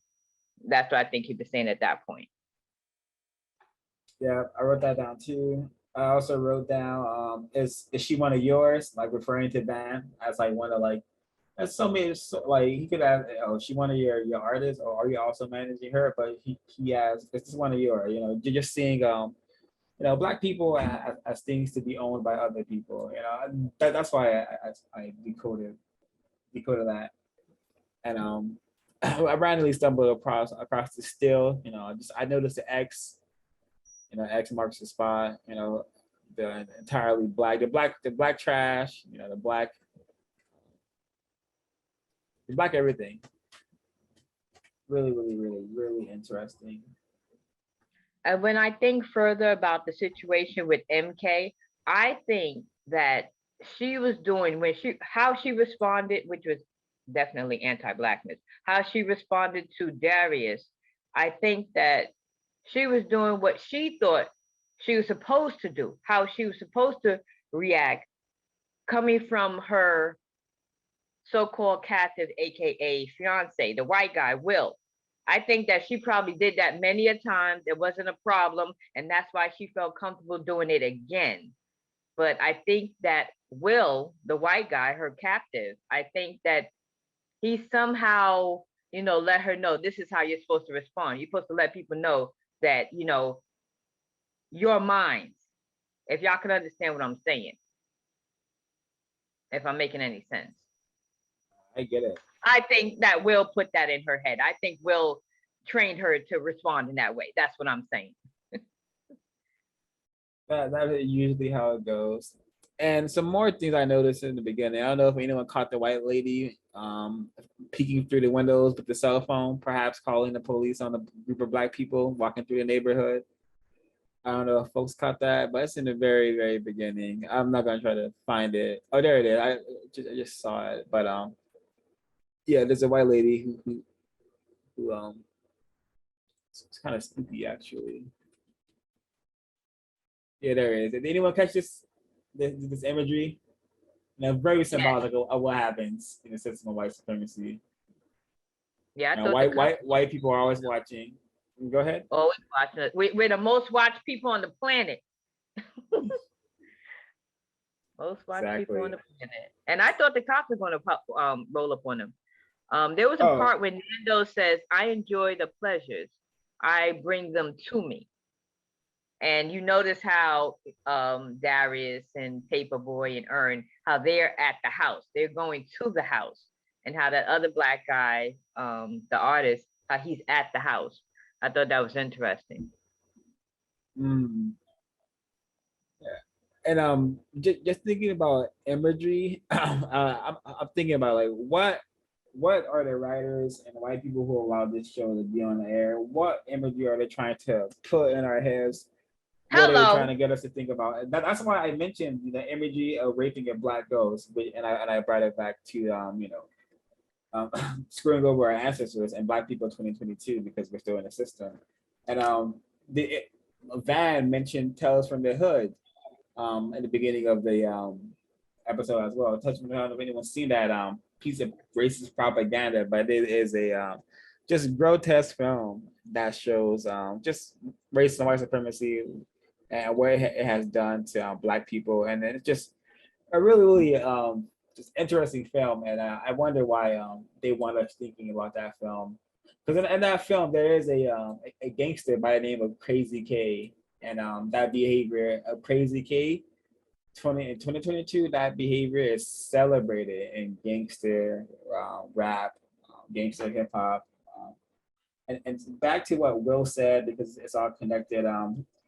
That's what I think he was saying at that point. Yeah, I wrote that down too. I also wrote down, is she one of yours? Like referring to Van as like one of like, that's so many, like he could have, oh, she one of your artists, or are you also managing her? But he has, is this one of your, you're just seeing, Black people as things to be owned by other people. That's why I decoded that. And I randomly stumbled across the still, I noticed the X. X marks the spot. The entirely black, the black trash. The black everything. Really, really, really, really interesting. And when I think further about the situation with MK, I think that she was doing how she responded, which was definitely anti-blackness, how she responded to Darius. I think that she was doing what she thought she was supposed to do, how she was supposed to react, coming from her so-called captive, AKA fiance, the white guy, Will. I think that she probably did that many a time. There wasn't a problem, and that's why she felt comfortable doing it again. But I think that Will, the white guy, her captive, I think that he somehow, let her know this is how you're supposed to respond. You're supposed to let people know that, your minds, if y'all can understand what I'm saying, if I'm making any sense. I get it. I think that Will put that in her head. I think Will trained her to respond in that way. That's what I'm saying. That is usually how it goes. And some more things I noticed in the beginning. I don't know if anyone caught the white lady peeking through the windows with the cell phone, perhaps calling the police on a group of Black people walking through the neighborhood. I don't know if folks caught that, but it's in the very, very beginning. I'm not gonna try to find it. Oh, there it is. I just saw it. But yeah, there's a white lady who it's kind of spooky actually. Yeah, there it is. Did anyone catch this imagery? Very symbolic of what happens in the system of white supremacy. Yeah, white people are always watching. Go ahead. Always watching it. We're the most watched people on the planet. Most watched people on the planet. And I thought the cops were going to roll up on them. There was a part when Nando says, "I enjoy the pleasures. I bring them to me." And you notice how Darius and Paperboy and Earn, how they're at the house. They're going to the house. And how that other Black guy, the artist, how he's at the house. I thought that was interesting. Yeah. And just thinking about imagery, I'm thinking about like what are the writers and white people who allow this show to be on the air? What imagery are they trying to put in our heads? What are they trying to get us to think about? That's why I mentioned the imagery of raping a Black ghost, and I brought it back to screwing over our ancestors and Black people in 2022 because we're still in the system. And the Van mentioned Tales from the Hood in the beginning of the episode as well. Touch me, I don't know if anyone's seen that piece of racist propaganda, but it is a just grotesque film that shows just race and white supremacy and what it has done to Black people, and then it's just a really just interesting film, and I wonder why they want us thinking about that film. Because in that film, there is a gangster by the name of Crazy K, and that behavior of Crazy K, in 2022, that behavior is celebrated in gangster rap, gangster hip hop, and back to what Will said because it's all connected.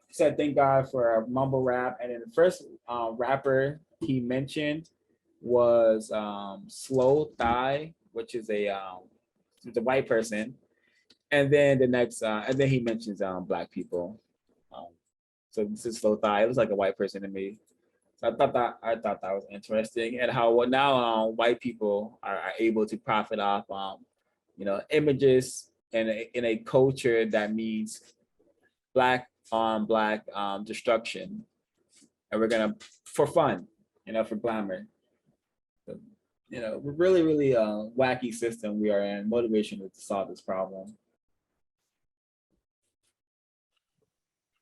He said thank God for mumble rap, and then the first rapper he mentioned was Slow Thigh, which is it's a white person, and then the next and then he mentions Black people. Um, so this is Slow Thigh. It looks like a white person to me. So I thought that was interesting, and how well now white people are able to profit off images in a culture that means Black on Black destruction, and we're gonna for fun, for glamour. So, really wacky system we are in. Motivation to solve this problem.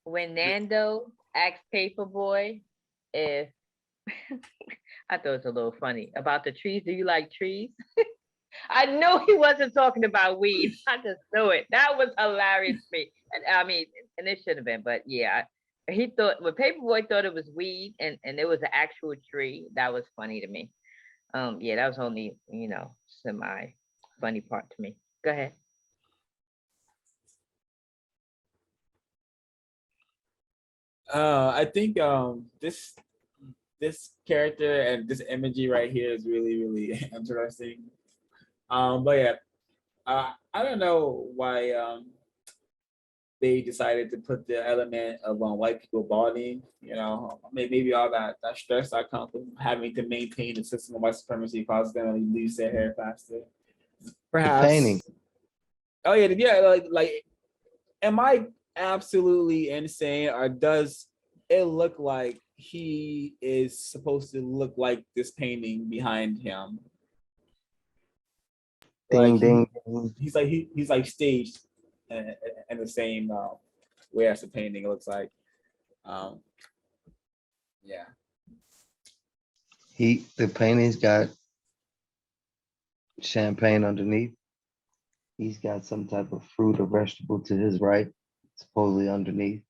When Nando asked Paperboy if I thought it was a little funny about the trees. Do you like trees? I know he wasn't talking about weed. I just knew it. That was hilarious to me. And I mean, and it should have been, but yeah, he thought when Paperboy thought it was weed and it was an actual tree. That was funny to me. Yeah, that was only semi funny part to me. Go ahead. I think this character and this imagery right here is really interesting. But yeah, I don't know why they decided to put the element of white people balding. Maybe all that stress that comes from having to maintain the system of white supremacy causes them to lose their hair faster. Perhaps. The painting. Oh yeah. Like, am I absolutely insane, or does it look like he is supposed to look like this painting behind him? Ding, ding. He's like staged in the same way as the painting. It looks like, yeah. The painting's got champagne underneath. He's got some type of fruit or vegetable to his right, supposedly underneath.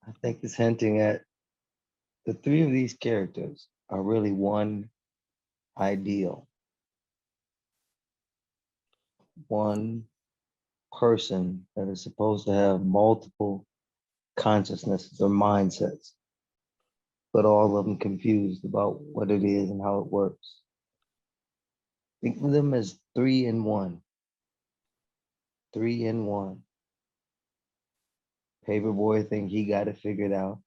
I think it's hinting at the three of these characters are really one ideal, one person that is supposed to have multiple consciousnesses or mindsets, but all of them confused about what it is and how it works. Think of them as 3 in 1. 3 in 1. Paperboy think he got it figured out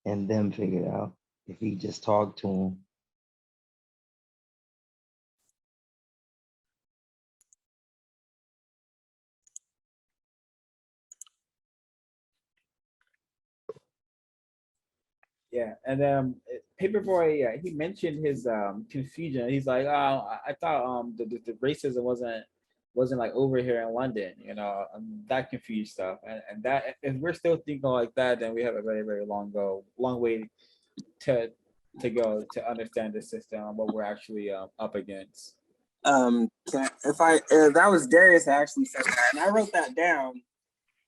and them figured out if he just talked to him. Yeah, and Paperboy, yeah, he mentioned his confusion. He's like, oh, I thought the racism wasn't like over here in London, that confused stuff, and that if we're still thinking like that, then we have a very long way to go to understand the system and what we're actually up against. If that was Darius that actually said that, and I wrote that down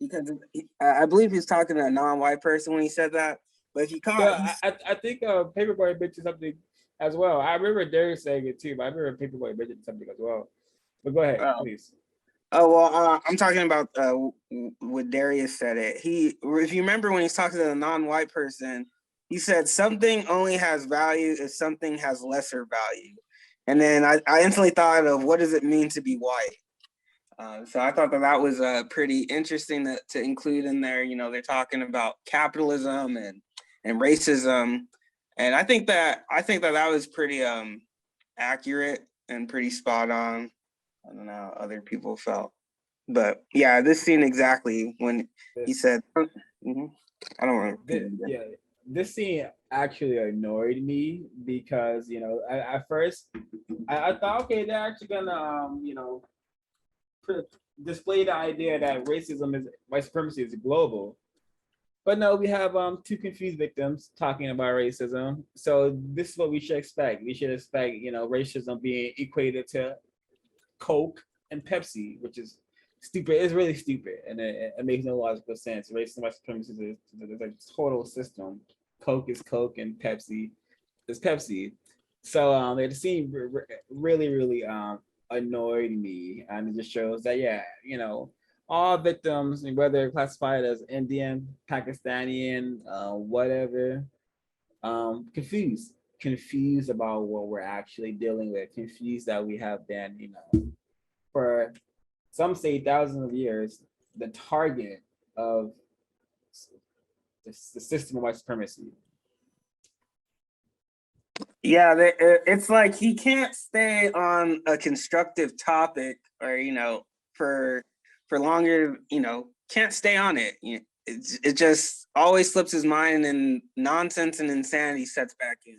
because I believe he was talking to a non-white person when he said that. But if you caught, yeah, I think Paperboy mentioned something as well. I remember Darius saying it too, but I remember Paperboy mentioned something as well. But go ahead, please. Oh well, I'm talking about what Darius said it. If you remember when he's talking to a non-white person, he said something only has value if something has lesser value. And then I instantly thought of what does it mean to be white? So I thought that was pretty interesting to include in there. They're talking about capitalism and racism, and I think that was pretty accurate and pretty spot on. I don't know how other people felt, but yeah, this scene exactly when he said, mhm. I don't remember. This scene actually annoyed me because, you know, at first I thought, okay, they're actually gonna, you know, display the idea that racism is white supremacy is global. But no, we have two confused victims talking about racism. So this is what we should expect. We should expect, you know, racism being equated to Coke and Pepsi, which is stupid. It's really stupid, and it makes no logical sense. Racism, white supremacy is a total system. Coke is Coke, and Pepsi is Pepsi. So the scene really annoyed me, and it just shows that, yeah, you know, all victims, whether classified as Indian, Pakistani, whatever, confused about what we're actually dealing with, confused that we have been, you know, for some say thousands of years, the target of the system of white supremacy. Yeah, it's like he can't stay on a constructive topic, or, you know, for longer, you know, can't stay on it. It just always slips his mind, and nonsense and insanity sets back in.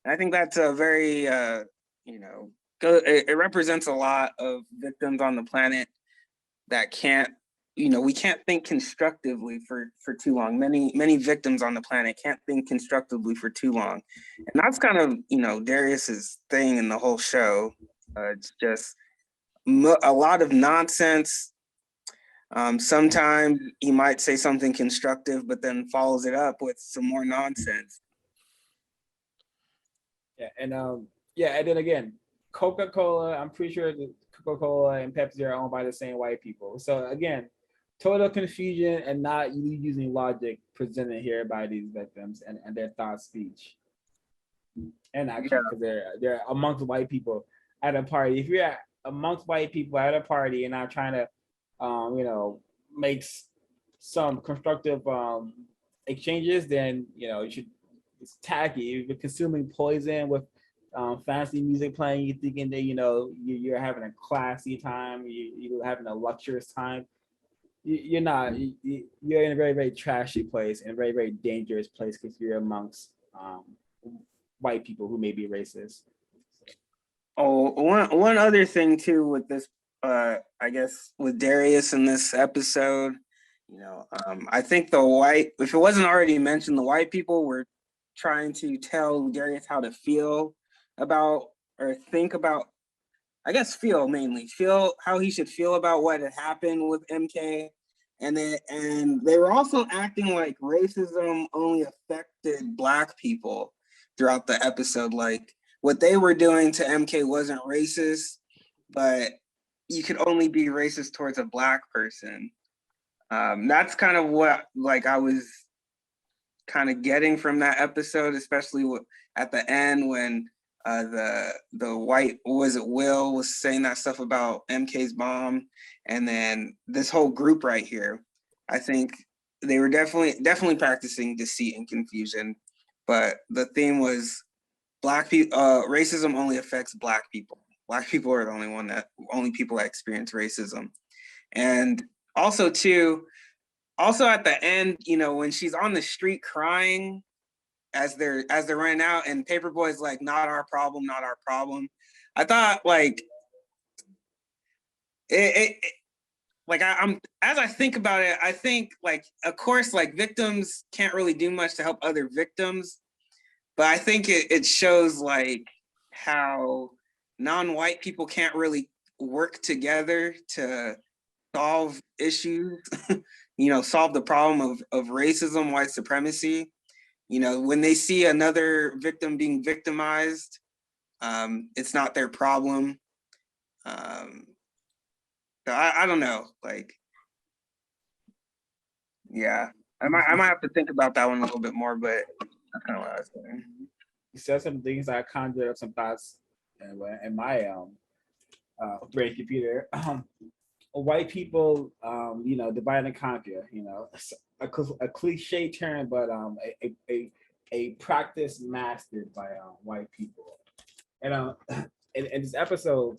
And I think that's a very, you know, it represents a lot of victims on the planet that can't, you know, we can't think constructively for too long. Many victims on the planet can't think constructively for too long. And that's kind of, you know, Darius's thing in the whole show. It's just a lot of nonsense. Sometimes he might say something constructive, but then follows it up with some more nonsense. Yeah, and then again, Coca-Cola, I'm pretty sure that Coca-Cola and Pepsi are owned by the same white people. So again, total confusion and not using logic presented here by these victims and their thought speech. And actually, because they're amongst white people at a party. If you're amongst white people at a party and I'm trying to, you know, make some constructive exchanges, then, you know, you should. It's tacky. If you're consuming poison with fancy music playing, you thinking that, you know, you're having a classy time, you're having a luxurious time. You're not. You're in a very trashy place, and a very dangerous place, because you're amongst white people who may be racist. Oh, one other thing too with this, I guess with Darius in this episode, you know, I think if it wasn't already mentioned, the white people were trying to tell Darius how to feel about, or think about, I guess feel how he should feel about what had happened with MK. And they were also acting like racism only affected Black people throughout the episode. Like, what they were doing to MK wasn't racist, but you could only be racist towards a Black person. That's kind of what, like, I was kind of getting from that episode, especially at the end when the white, was it Will, was saying that stuff about MK's mom, and then this whole group right here. I think they were definitely practicing deceit and confusion, but the theme was Black people. Racism only affects Black people. Black people are the only people that experience racism, and also too. Also at the end, you know, when she's on the street crying as they're running out, and Paperboy's like, not our problem, not our problem. I thought, like, I'm as I think about it, I think, like, of course, like, victims can't really do much to help other victims, but I think it shows, like, how non-white people can't really work together to solve issues, you know, solve the problem of racism, white supremacy. You know, when they see another victim being victimized, it's not their problem. So I don't know, like, yeah, I might have to think about that one a little bit more, but that's kind of what I was saying. You said some things that conjured up some thoughts in my brain computer. White people, you know, divide and conquer, you know, a cliche term, but a practice mastered by white people. And in this episode,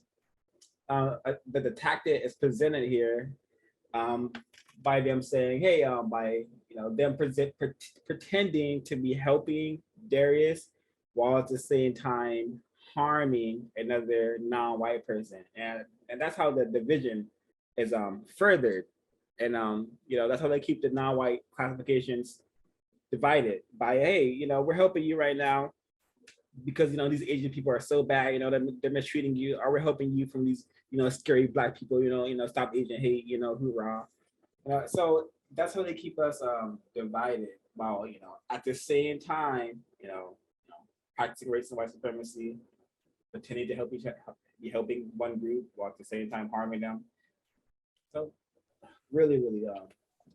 the tactic is presented here by them saying, hey, by them pretending to be helping Darius while at the same time harming another non-white person, and that's how the division is furthered, and that's how they keep the non-white classifications divided by, hey, we're helping you right now because these Asian people are so bad, they're mistreating you, or we're helping you from these scary black people, stop Asian hate, hoorah. So that's how they keep us divided, while at the same time, practicing racism and white supremacy, pretending to help each other, be helping one group while at the same time harming them. So really, really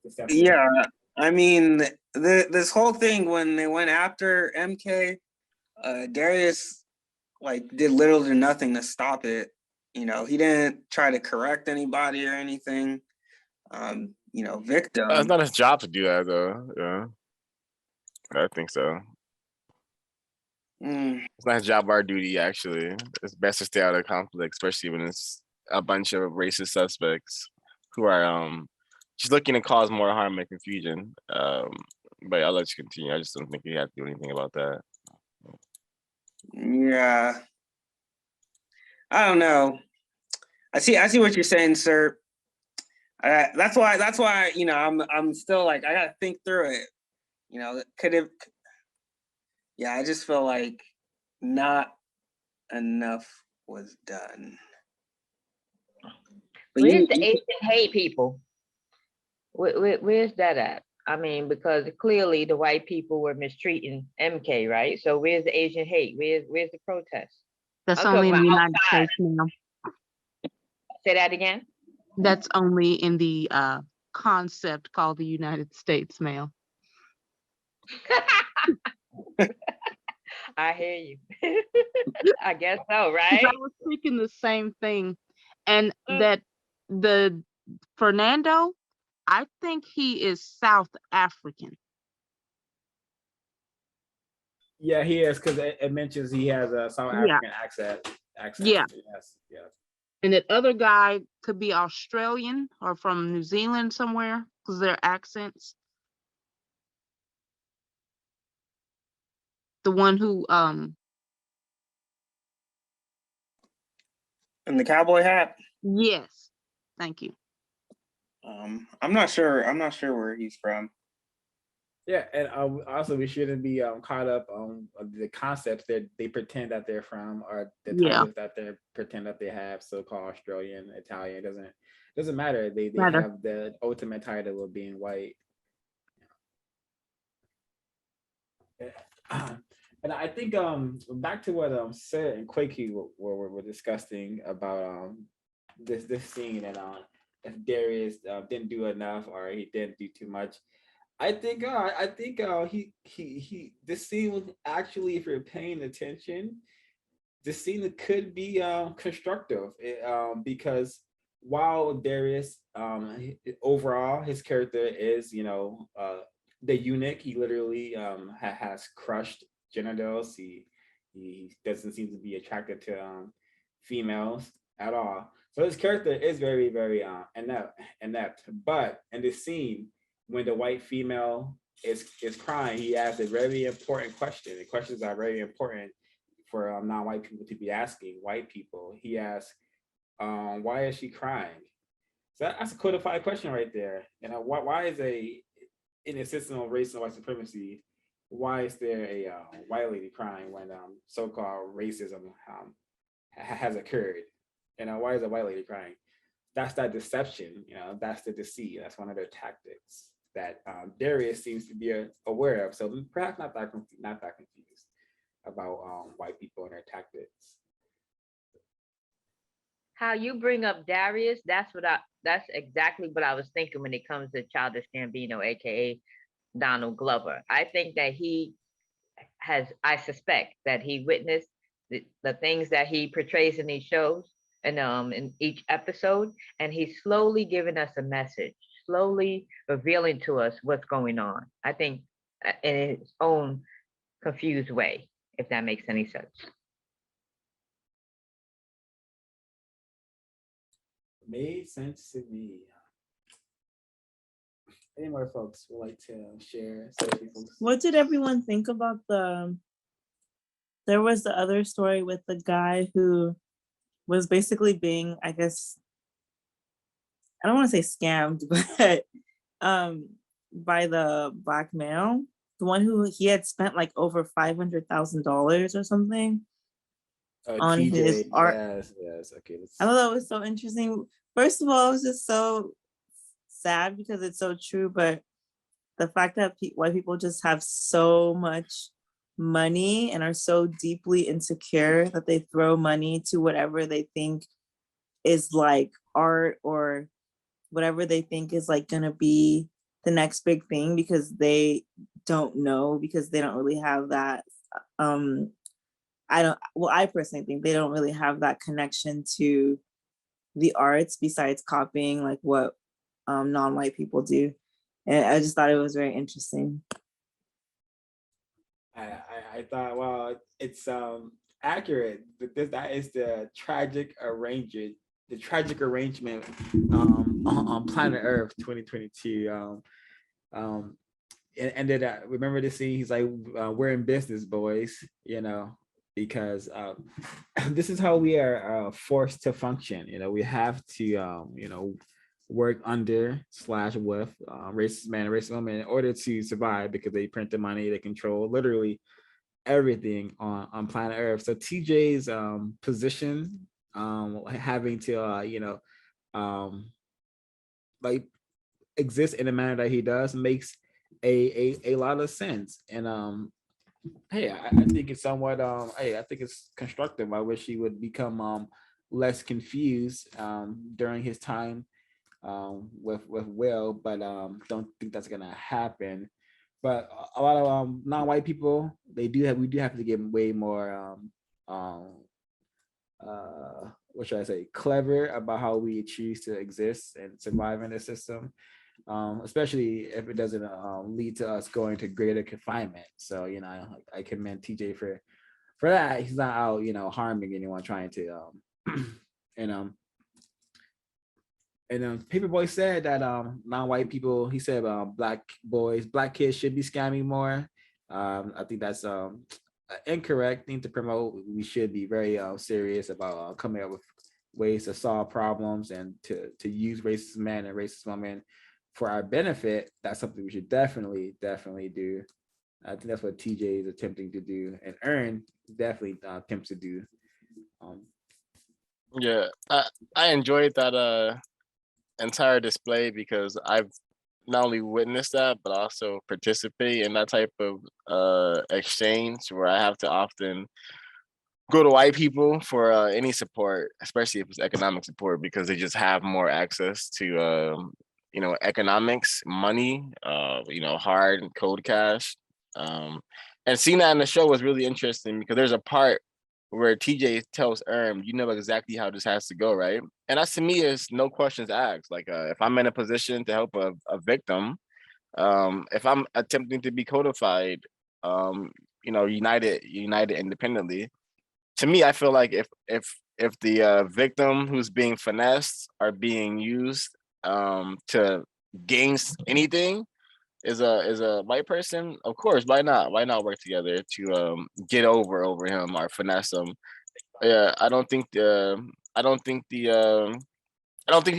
deceptive. Yeah, I mean, this whole thing when they went after MK, Darius like did little to nothing to stop it. He didn't try to correct anybody or anything. Victim. It's not his job to do that, though. Yeah, I think so. It's not his job or duty, actually. It's best to stay out of conflict, especially when it's a bunch of racist suspects who are just looking to cause more harm and confusion. But I'll let you continue. I just don't think you have to do anything about that. Yeah, I don't know. I see what you're saying, sir. That's why I'm still like, I gotta think through it. Could have. Yeah, I just feel like not enough was done. But Where's the Asian hate, people? Where's that at? I mean, because clearly the white people were mistreating MK, right? So where's the Asian hate? Where's the protest? That's I'm only in the talking about United outside. States, ma'am. Say that again. That's only in the concept called the United States, ma'am. I hear you. I guess so, 'Cause right? I was thinking the same thing, and that the Fernando, I think he is South African. Yeah, he is, because it mentions he has a South African accent. Yeah. Yes. And that other guy could be Australian or from New Zealand somewhere, because their accents. The one who in the cowboy hat. yes, thank you. I'm not sure where he's from. Yeah, and also we shouldn't be caught up on the concepts that they pretend that they're from, or the titles that they pretend that they have, so-called Australian, Italian. Doesn't matter. They have the ultimate title of being white. And I think back to what Sid and Quakey were discussing about this scene, and if Darius didn't do enough or he didn't do too much. I think he this scene was actually, if you're paying attention, this scene could be constructive, because while Darius overall his character is the eunuch, he literally has crushed genitals. He doesn't seem to be attracted to females at all. So his character is very, very inept. But in this scene, when the white female is crying, he asks a very important question. The questions are very important for non-white people to be asking white people. He asks, why is she crying? So that's a codified question right there. Why is in a system of race and white supremacy, why is there a white lady crying when so-called racism has occurred? Why is a white lady crying? That's that deception. That's the deceit. That's one of their tactics that Darius seems to be aware of. So perhaps not that confused about white people and their tactics. How you bring up Darius, that's exactly what I was thinking when it comes to Childish Gambino, aka Donald Glover. I think that I suspect that he witnessed the things that he portrays in these shows and in each episode, and he's slowly giving us a message, slowly revealing to us what's going on. I think in his own confused way, if that makes any sense. Made sense to me. Any more folks would like to share? What did everyone think about there was the other story with the guy who was basically being, I guess, I don't want to say scammed, but by the black male, the one who he had spent like over $500,000 or something on TJ, his art. Yes. Okay. I thought that was so interesting. First of all, it was just so sad because it's so true, but the fact that white people just have so much money and are so deeply insecure that they throw money to whatever they think is like art or whatever they think is like gonna be the next big thing because they don't know, because they don't really have that I personally think they don't really have that connection to the arts besides copying like what non-white people do. And I just thought it was very interesting. I thought, well, it's accurate, but that is the tragic arrangement on planet Earth 2022. It ended up, remember the scene, he's like, we're in business, boys, because this is how we are forced to function. We have to work under / with racist man and racist woman in order to survive, because they print the money, they control literally everything on planet Earth. So TJ's position, having to like exist in a manner that he does makes a lot of sense. And hey, I think it's somewhat I think it's constructive. I wish he would become less confused during his time with Will, but don't think that's gonna happen. But a lot of non-white people, we do have to get way more what should I say, clever about how we choose to exist and survive in the system, especially if it doesn't lead to us going to greater confinement. So I commend TJ for that. He's not out harming anyone, trying to and Paperboy said that non-white people, he said black kids should be scamming more. I think that's incorrect thing to promote. We should be very serious about coming up with ways to solve problems and to use racist men and racist women for our benefit. That's something we should definitely do. I think that's what TJ is attempting to do, and Earn definitely attempts to do. Yeah, I enjoyed that entire display because I've not only witnessed that but also participate in that type of exchange where I have to often go to white people for any support, especially if it's economic support, because they just have more access to economics, money, hard and cold cash. And seeing that in the show was really interesting because there's a part where TJ tells you know exactly how this has to go, right? And that to me is no questions asked. Like if I'm in a position to help a victim, if I'm attempting to be codified, united independently, to me, I feel like if the victim who's being finessed are being used to gain anything is a white person, of course, why not work together to get over him or finesse him? Yeah, I don't think he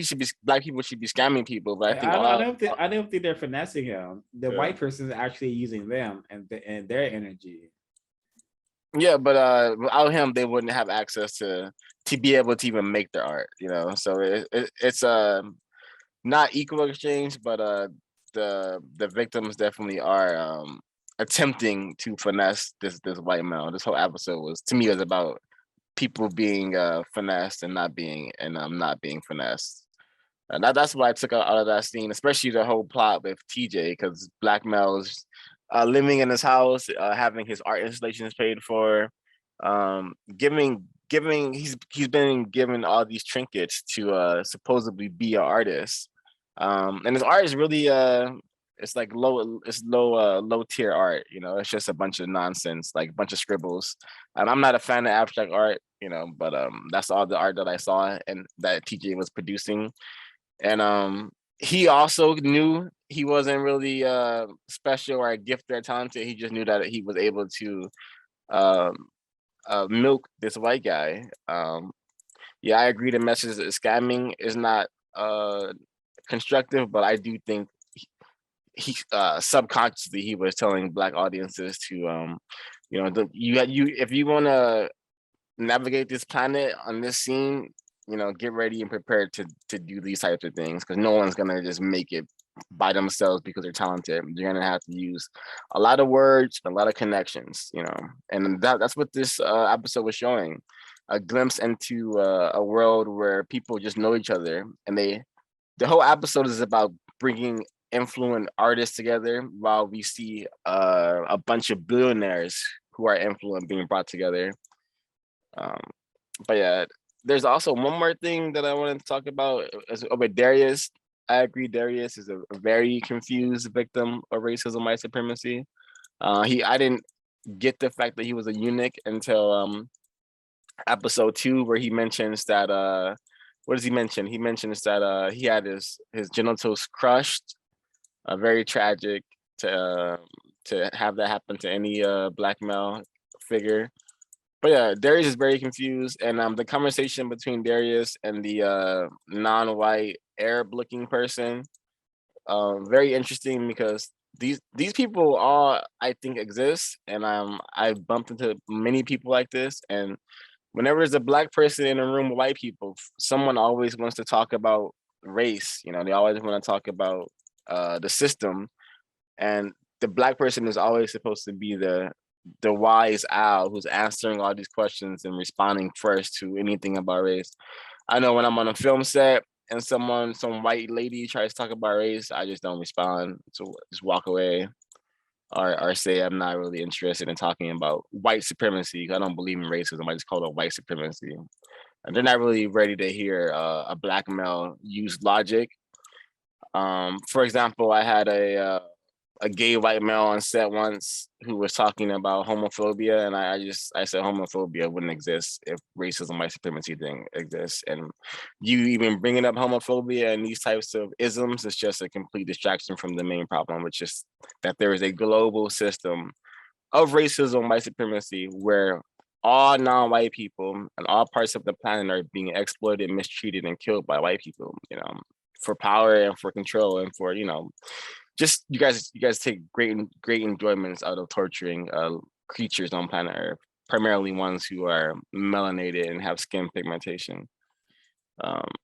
should be, black people should be scamming people, but I think I don't think they're finessing him. The white person is actually using them and their energy. Yeah, but without him, they wouldn't have access to be able to even make their art, So it's not equal exchange, but the victims definitely are attempting to finesse this white male. This whole episode was, to me, was about people being finessed and not being finessed. And that's why I took out of that scene, especially the whole plot with TJ, because black males living in his house, having his art installations paid for, he's been given all these trinkets to supposedly be an artist, and his art is really it's like low tier art. You know, it's just a bunch of nonsense, like a bunch of scribbles. And I'm not a fan of abstract art, you know, but that's all the art that I saw and that TJ was producing. And he also knew he wasn't really special or gifted or talented. He just knew that he was able to milk this white guy. Yeah, I agree. The message of scamming is not constructive, but I do think he subconsciously he was telling Black audiences to you know, you if you want to navigate this planet on this scene, you know, get ready and prepared to do these types of things, because no one's gonna just make it by themselves because they're talented. You're gonna have to use a lot of words, a lot of connections, you know, and that's what this episode was showing, a glimpse into a world where people just know each other, and the whole episode is about bringing influent artists together, while we see a bunch of billionaires who are influent being brought together. But yeah, there's also one more thing that I wanted to talk about with Darius. I agree, Darius is a very confused victim of racism, white supremacy. I didn't get the fact that he was a eunuch until episode 2, where he mentions that what does he mention? He mentions that he had his genitals crushed. Very tragic to have that happen to any Black male figure. But yeah, Darius is very confused, and the conversation between Darius and the non-white Arab-looking person, very interesting, because these people all, I think, exist, and I've bumped into many people like this, and whenever there's a Black person in a room with white people, someone always wants to talk about race. You know, they always want to talk about the system, and the Black person is always supposed to be the wise owl who's answering all these questions and responding first to anything about race. I know when I'm on a film set and some white lady tries to talk about race, I just don't respond. So just walk away, or say I'm not really interested in talking about white supremacy. I don't believe in racism. I just call it white supremacy. And they're not really ready to hear a Black male use logic. For example, I had a gay white male on set once who was talking about homophobia, and I said homophobia wouldn't exist if racism, white supremacy didn't exist. And you even bringing up homophobia and these types of isms is just a complete distraction from the main problem, which is that there is a global system of racism, white supremacy, where all non-white people and all parts of the planet are being exploited, mistreated, and killed by white people, you know, for power and for control and for, you know, just you guys take great enjoyments out of torturing creatures on planet Earth, primarily ones who are melanated and have skin pigmentation.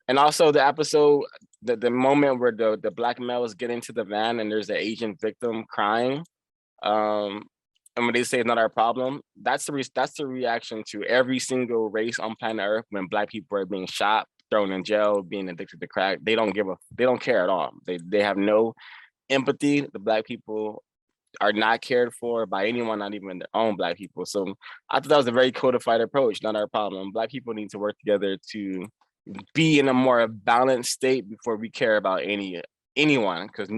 And also the episode, the moment where the Black male is getting to the van and there's an Asian victim crying, and when they say it's not our problem, that's the reaction to every single race on planet Earth when Black people are being shot, thrown in jail, being addicted to crack. They don't care at all. They have no empathy. The Black people are not cared for by anyone, not even their own Black people. So I thought that was a very codified approach. Not our problem. Black people need to work together to be in a more balanced state before we care about anyone, because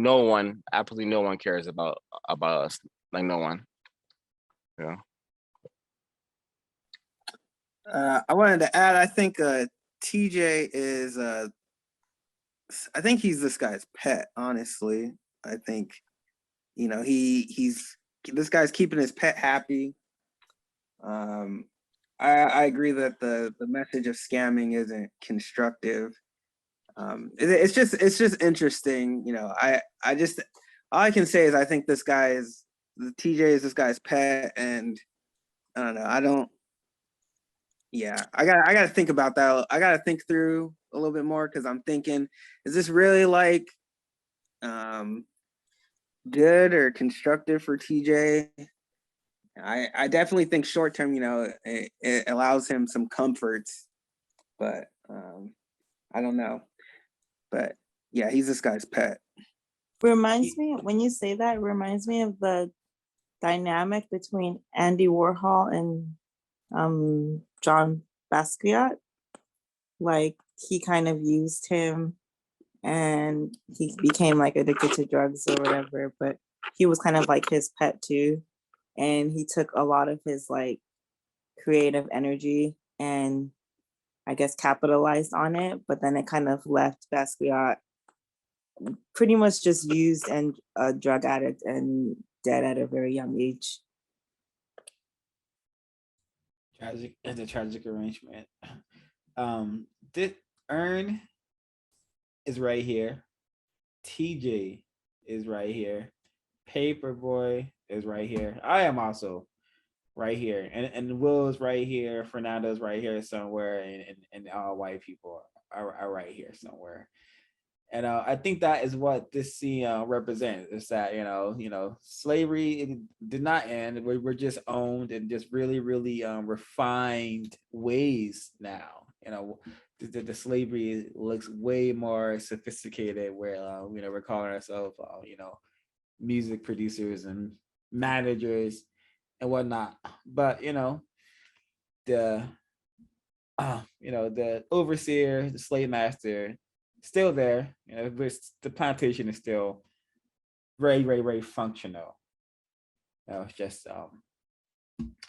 absolutely no one cares about us. Like no one. Yeah. I wanted to add, I think TJ is I think he's this guy's pet, honestly. I think, you know, this guy's keeping his pet happy. I agree that the message of scamming isn't constructive. It's just interesting, you know. I just, all I can say is I think TJ is this guy's pet, and I don't know. I gotta think about that. I gotta think through a little bit more, because I'm thinking, is this really like good or constructive for TJ? I definitely think short term, you know, it allows him some comforts, but I don't know. But yeah, he's this guy's pet. Reminds me, when you say that, it reminds me of the dynamic between Andy Warhol and John Basquiat. Like, he kind of used him and he became like addicted to drugs or whatever, but he was kind of like his pet too. And he took a lot of his like creative energy and I guess capitalized on it, but then it kind of left Basquiat pretty much just used and a drug addict and dead at a very young age. Tragic. It's a tragic arrangement. This Earn is right here. TJ is right here. Paperboy is right here. I am also right here, and Will is right here. Fernando's right here somewhere, and all white people are right here somewhere. And I think that is what this scene represents. Is that slavery it did not end. We're just owned in just really, really refined ways now. The slavery looks way more sophisticated. Where we're calling ourselves music producers and managers and whatnot. But the the overseer, the slave master, still there. But the plantation is still very, very, very functional. It's just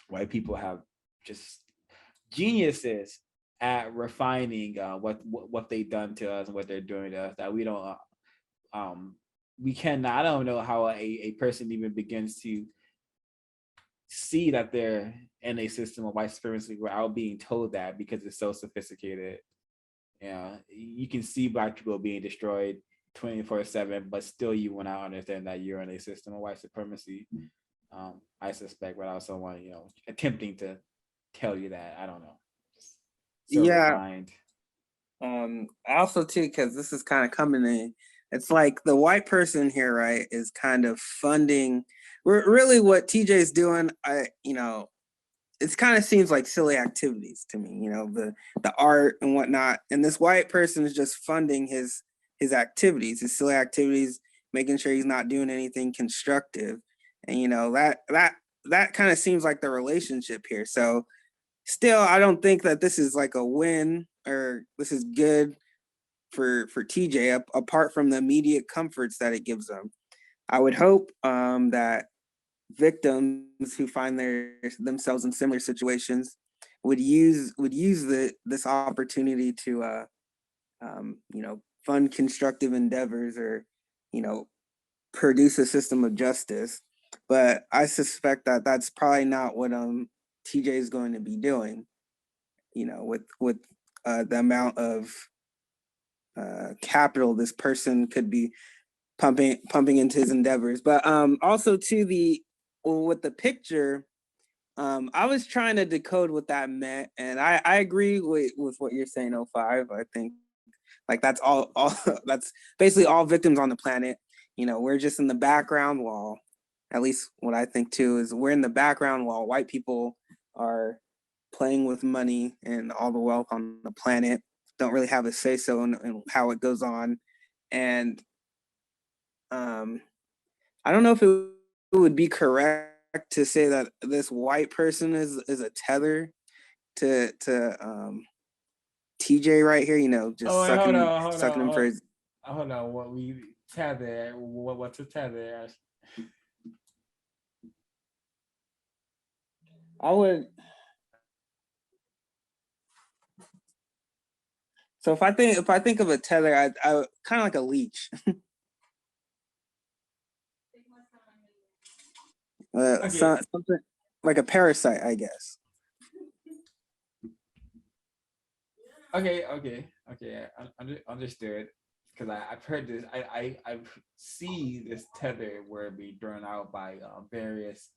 white people have just geniuses at refining what they've done to us and what they're doing to us that we don't we cannot. I don't know how a person even begins to see that they're in a system of white supremacy without being told that, because it's so sophisticated. You can see Black people being destroyed 24/7, but still you will not understand that you're in a system of white supremacy. I suspect, without someone attempting to tell you that. I don't know. So Yeah. refined. Also too, because this is kind of coming in. It's like the white person here, right, is kind of funding. Really, what TJ is doing, it kind of seems like silly activities to me. The art and whatnot, and this white person is just funding his activities, his silly activities, making sure he's not doing anything constructive, and that kind of seems like the relationship here. So, still, I don't think that this is like a win or this is good for TJ, apart from the immediate comforts that it gives them. I would hope that victims who find themselves in similar situations would use this opportunity to fund constructive endeavors or produce a system of justice. But I suspect that that's probably not what TJ is going to be doing. With the amount of capital this person could be pumping into his endeavors. But also with the picture, I was trying to decode what that meant, and I agree with what you're saying, 05. I think like that's all that's basically all victims on the planet. We're just in the background while, at least what I think too, is we're in the background while white people are playing with money and all the wealth on the planet, don't really have a say so in how it goes on. And I don't know if it would be correct to say that this white person is a tether to TJ right here, just sucking him for his. Hold on, what we tether? What's a tether? I would. So if I think of a tether, I kind of like a leech. Okay. Something like a parasite, I guess. Okay. Understood. Because I've heard this. I see this tether where it be drawn out by various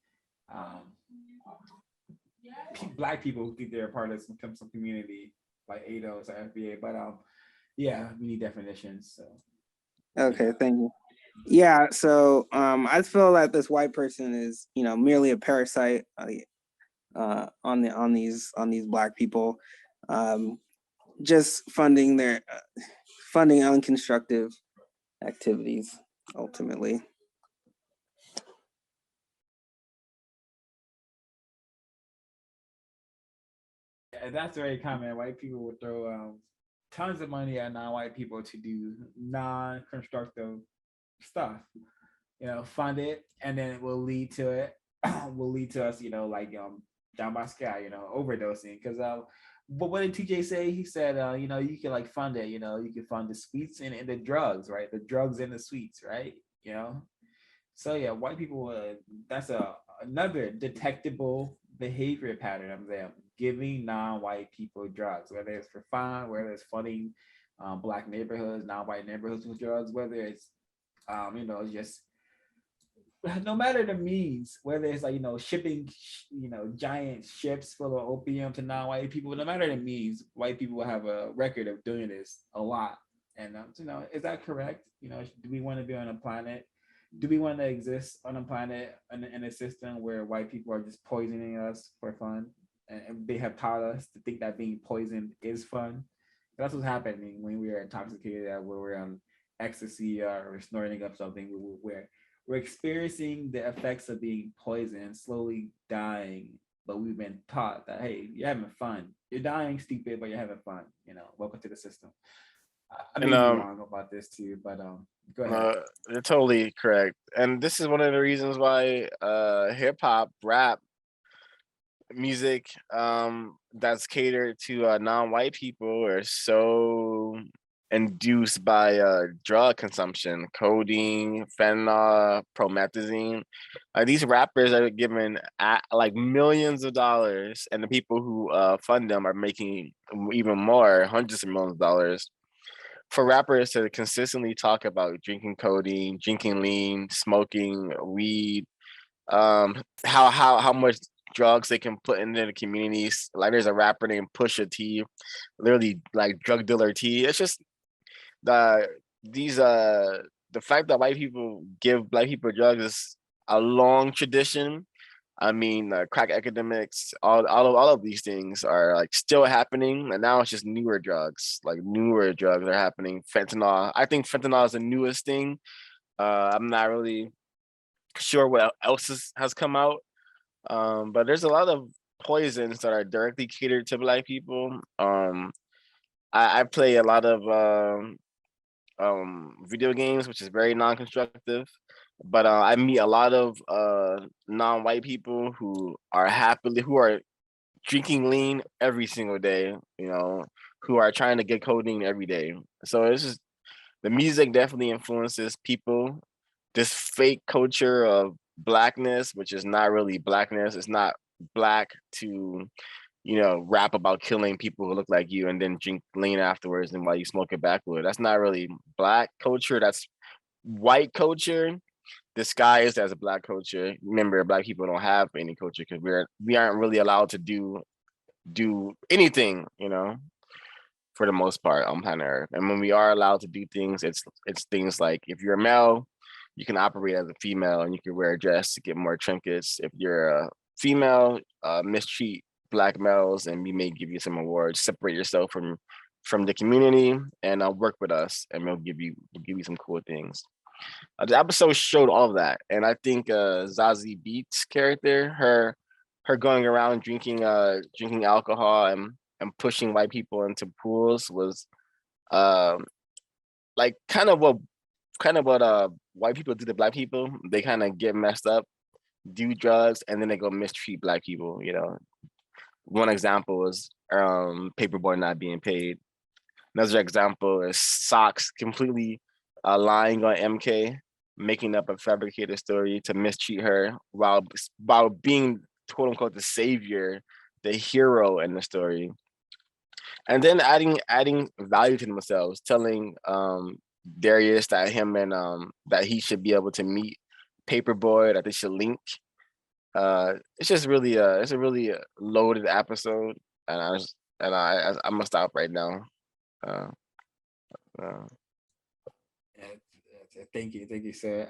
Black people who think they're a part of some community like ADOS or FBA. But yeah, we need definitions. So. Okay, thank you. Yeah, so I feel that this white person is, merely a parasite on these Black people, just funding unconstructive activities ultimately. And that's very common. White people would throw tons of money at non-white people to do non-constructive stuff. Fund it, and then it will lead to will lead to us, like down by sky, overdosing. Because but what did TJ say? He said, you can like fund it, you can fund the sweets and the drugs, right? The drugs and the sweets, right? So yeah, white people, that's another detectable behavior pattern of them giving non-white people drugs, whether it's for fun, whether it's funding black neighborhoods, non-white neighborhoods with drugs, whether it's just no matter the means, whether it's like shipping giant ships full of opium to non-white people, no matter the means, white people will have a record of doing this a lot. And is that correct? Do we want to be on a planet? Do we want to exist on a planet in a system where white people are just poisoning us for fun? And they have taught us to think that being poisoned is fun. That's what's happening when we are intoxicated, where we're on ecstasy or snorting up something. We're experiencing the effects of being poisoned, slowly dying. But we've been taught that, hey, you're having fun. You're dying stupid, but you're having fun. Welcome to the system. I may be wrong about this too, but go ahead. You're totally correct. And this is one of the reasons why hip hop, rap, music that's catered to non-white people are so induced by drug consumption, codeine, fentanyl, promethazine. These rappers are given like millions of dollars, and the people who fund them are making even more, hundreds of millions of dollars. For rappers to consistently talk about drinking codeine, drinking lean, smoking weed, how much drugs they can put into the communities. Like there's a rapper named Pusha T, literally like drug dealer T. It's just the fact that white people give black people drugs is a long tradition. I mean, crack epidemics, all of these things are like still happening, and now it's just newer drugs. Like newer drugs are happening. Fentanyl. I think fentanyl is the newest thing. I'm not really sure what else has come out, but there's a lot of poisons that are directly catered to black people. I play a lot of video games, which is very non-constructive. But I meet a lot of non-white people who are drinking lean every single day, who are trying to get codeine every day. So it's just the music definitely influences people. This fake culture of blackness, which is not really blackness. It's not black to rap about killing people who look like you and then drink lean afterwards and while you smoke a backwood. That's not really black culture. That's white culture disguised as a black culture. Remember, black people don't have any culture because we aren't really allowed to do anything, for the most part on planet Earth. And when we are allowed to do things, it's things like if you're a male, you can operate as a female and you can wear a dress to get more trinkets. If you're a female, mistreat black males and we may give you some awards. Separate yourself from the community and work with us, and we'll give you some cool things. The episode showed all of that, and I think Zazie Beetz' character, her going around drinking alcohol and pushing white people into pools was like kind of what white people do to black people. They kind of get messed up, do drugs, and then they go mistreat black people. One example is Paperboy not being paid. Another example is Socks completely lying on MK, making up a fabricated story to mistreat her while being quote unquote the savior, the hero in the story, and then adding value to themselves, telling Darius that him and that he should be able to meet Paperboy, that they should link. It's just really it's a really loaded episode, and I'm gonna stop right now. Thank you, sir.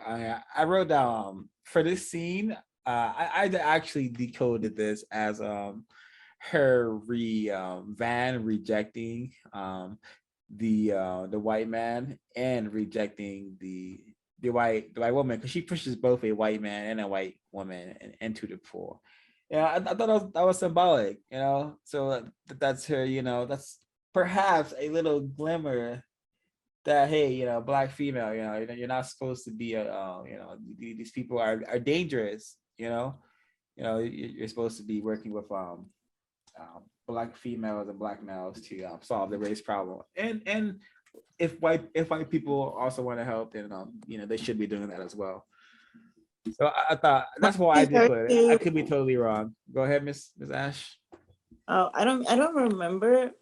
I wrote down for this scene. I actually decoded this as her Van rejecting the white man and rejecting the white woman, because she pushes both a white man and a white woman into the pool. I thought that was symbolic. So that's her. That's perhaps a little glimmer that, hey, black female, you're not supposed to be these people are dangerous, you're supposed to be working with black females and black males to solve the race problem. And if white people also want to help, then they should be doing that as well. So I thought that's why I did put it. I could be totally wrong. Go ahead, Miss Ash. Oh, I don't remember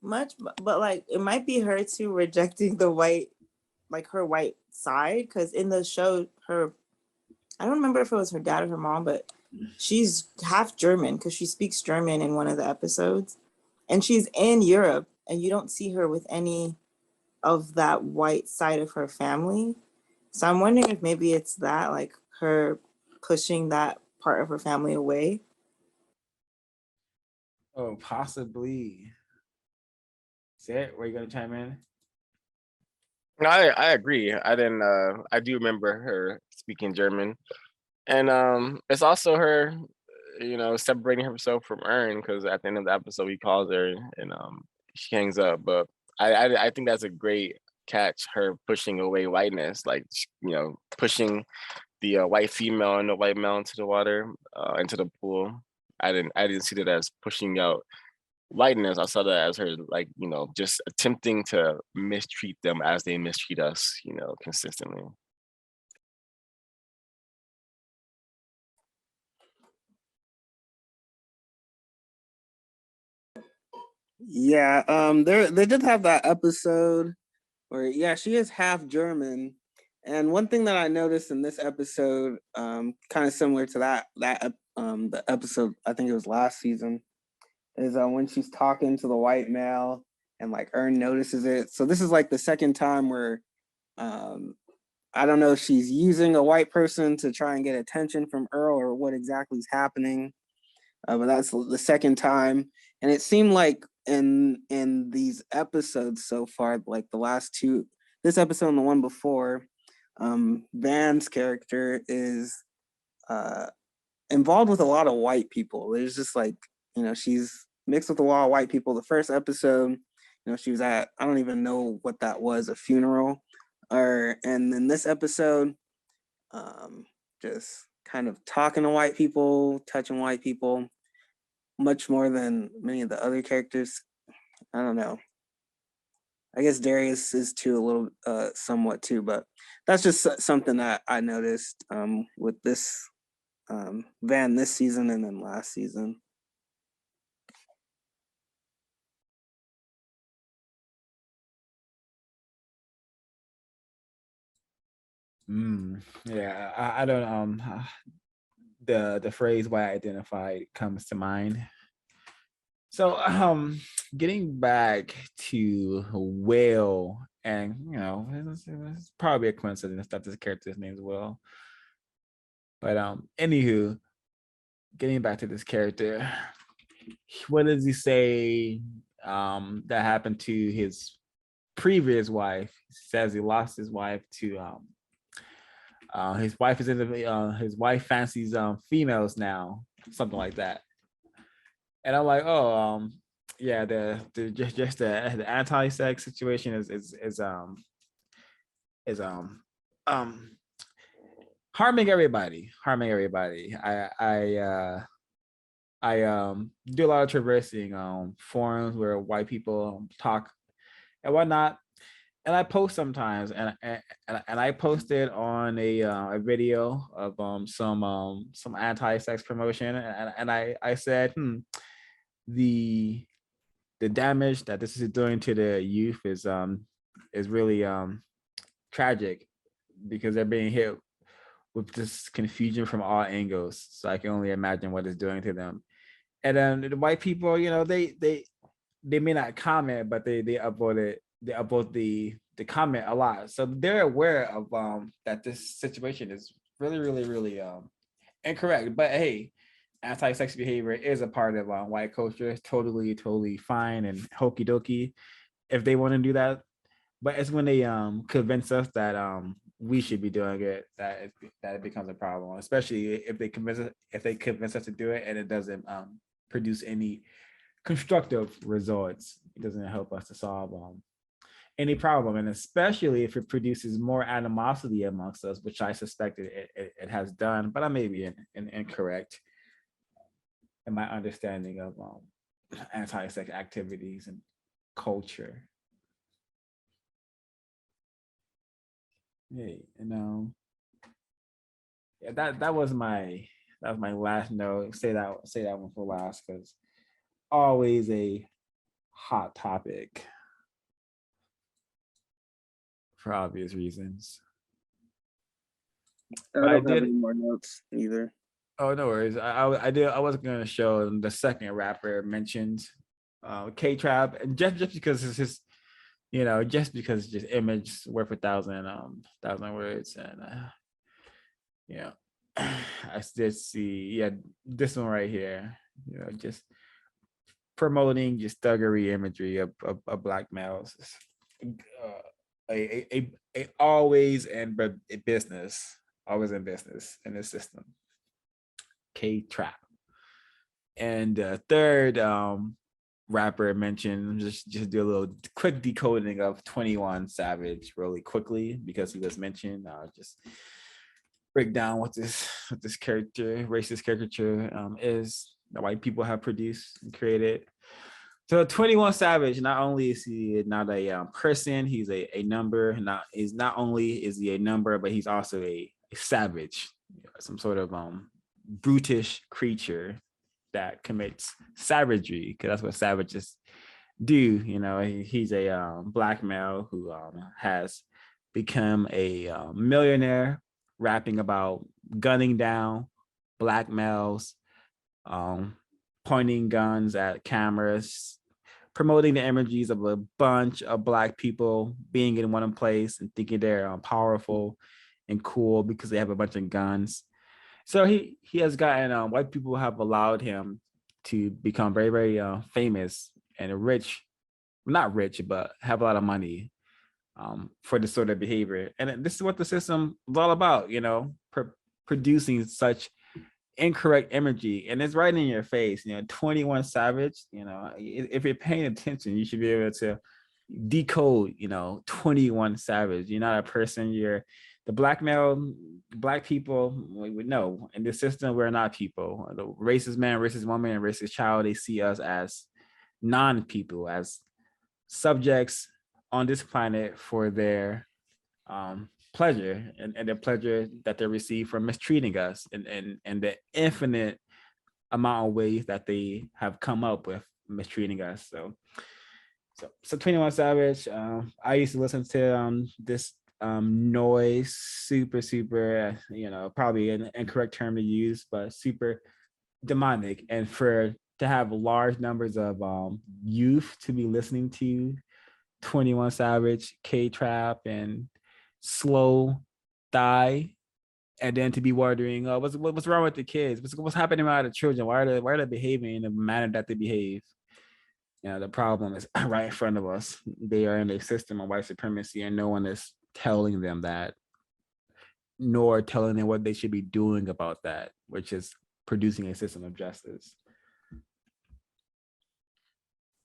much, but like it might be her too rejecting the white, like her white side, because in the show, I don't remember if it was her dad or her mom, but she's half German because she speaks German in one of the episodes, and she's in Europe, and you don't see her with any of that white side of her family. So I'm wondering if maybe it's that, like her pushing that part of her family away. Oh, possibly. Sarah, were you gonna chime in? No, I agree. I do remember her speaking German. And it's also her, separating herself from Ern, because at the end of the episode he calls her and she hangs up. But I think that's a great catch, her pushing away whiteness, like pushing the white female and the white male into the water, into the pool. I didn't see that as pushing out whiteness. I saw that as her, like, just attempting to mistreat them as they mistreat us, consistently. Yeah, they did have that episode where, yeah, she is half German. And one thing that I noticed in this episode, kind of similar to the episode, I think it was last season, is when she's talking to the white male and like Ern notices it. So this is like the second time where I don't know if she's using a white person to try and get attention from Earl or what exactly is happening. But that's the second time. And it seemed like in these episodes so far, like the last two, this episode and the one before, Van's character is involved with a lot of white people. There's just like, she's mixed with a lot of white people. The first episode, she was at, I don't even know what that was, a funeral. And then this episode, just kind of talking to white people, touching white people, much more than many of the other characters. I don't know. I guess Darius is too, a little, somewhat too, but that's just something that I noticed with this Van this season and then last season. Yeah, I don't the phrase "white identified" comes to mind. So getting back to Will, and it's probably a coincidence that this character's name is Will. But anywho, getting back to this character, what does he say that happened to his previous wife? He says he lost his wife to his wife is in the his wife fancies females now, something like that. And I'm like, oh, yeah, the just the anti-sex situation is harming everybody. I do a lot of traversing forums where white people talk and whatnot, and I post sometimes, and I posted on a video of some anti-sex promotion, and I said, the damage that this is doing to the youth is really tragic, because they're being hit with this confusion from all angles. So I can only imagine what it's doing to them. And then the white people, they may not comment, but they upvote the comment a lot. So they're aware of that this situation is really, really, really incorrect. But hey, anti-sex behavior is a part of white culture. It's totally fine and hokey dokey if they want to do that. But it's when they convince us that we should be doing it that it becomes a problem. Especially if they convince us to do it and it doesn't produce any constructive results. It doesn't help us to solve any problem, and especially if it produces more animosity amongst us, which I suspect it has done, but I may be incorrect in my understanding of anti-sex activities and culture. Hey, yeah, that was my last note. Say that one for last, because always a hot topic for obvious reasons. I But I don't have did. any more notes either. Oh, no worries. I did. I was going to show the second rapper mentioned, K-Trap, and just because it's his, just because it's just image worth 1,000 words, and I did see, this one right here, just promoting just thuggery imagery of black males. A always in business, always in business in this system. K-Trap. And third rapper mentioned, just do a little quick decoding of 21 Savage really quickly because he was mentioned. I'll just break down what this character, racist caricature is that white people have produced and created. So 21 Savage, not only is he not a person, he's a number. Not only is he a number, but he's also a savage, some sort of brutish creature that commits savagery, because that's what savages do. He's a black male who has become a millionaire, rapping about gunning down black males, pointing guns at cameras, promoting the images of a bunch of black people being in one place and thinking they're powerful and cool because they have a bunch of guns. So he has gotten, white people have allowed him to become very, very famous and rich, not rich, but have a lot of money for this sort of behavior. And this is what the system is all about, producing such incorrect imagery. And it's right in your face, 21 Savage, if you're paying attention, you should be able to decode, 21 Savage. You're not a person, you're the black people, we would know in this system, we're not people. The racist man, racist woman, and racist child, they see us as non-people, as subjects on this planet for their pleasure and the pleasure that they receive from mistreating us and the infinite amount of ways that they have come up with mistreating us. So 21 Savage, I used to listen to this noise, super probably an incorrect term to use, but super demonic. And to have large numbers of youth to be listening to 21 Savage, K-Trap, and Slow Thigh, and then to be wondering, what's wrong with the kids? What's happening with the children? Why are they behaving in the manner that they behave? The problem is right in front of us. They are in a system of white supremacy, and no one is telling them that, nor telling them what they should be doing about that, which is producing a system of justice.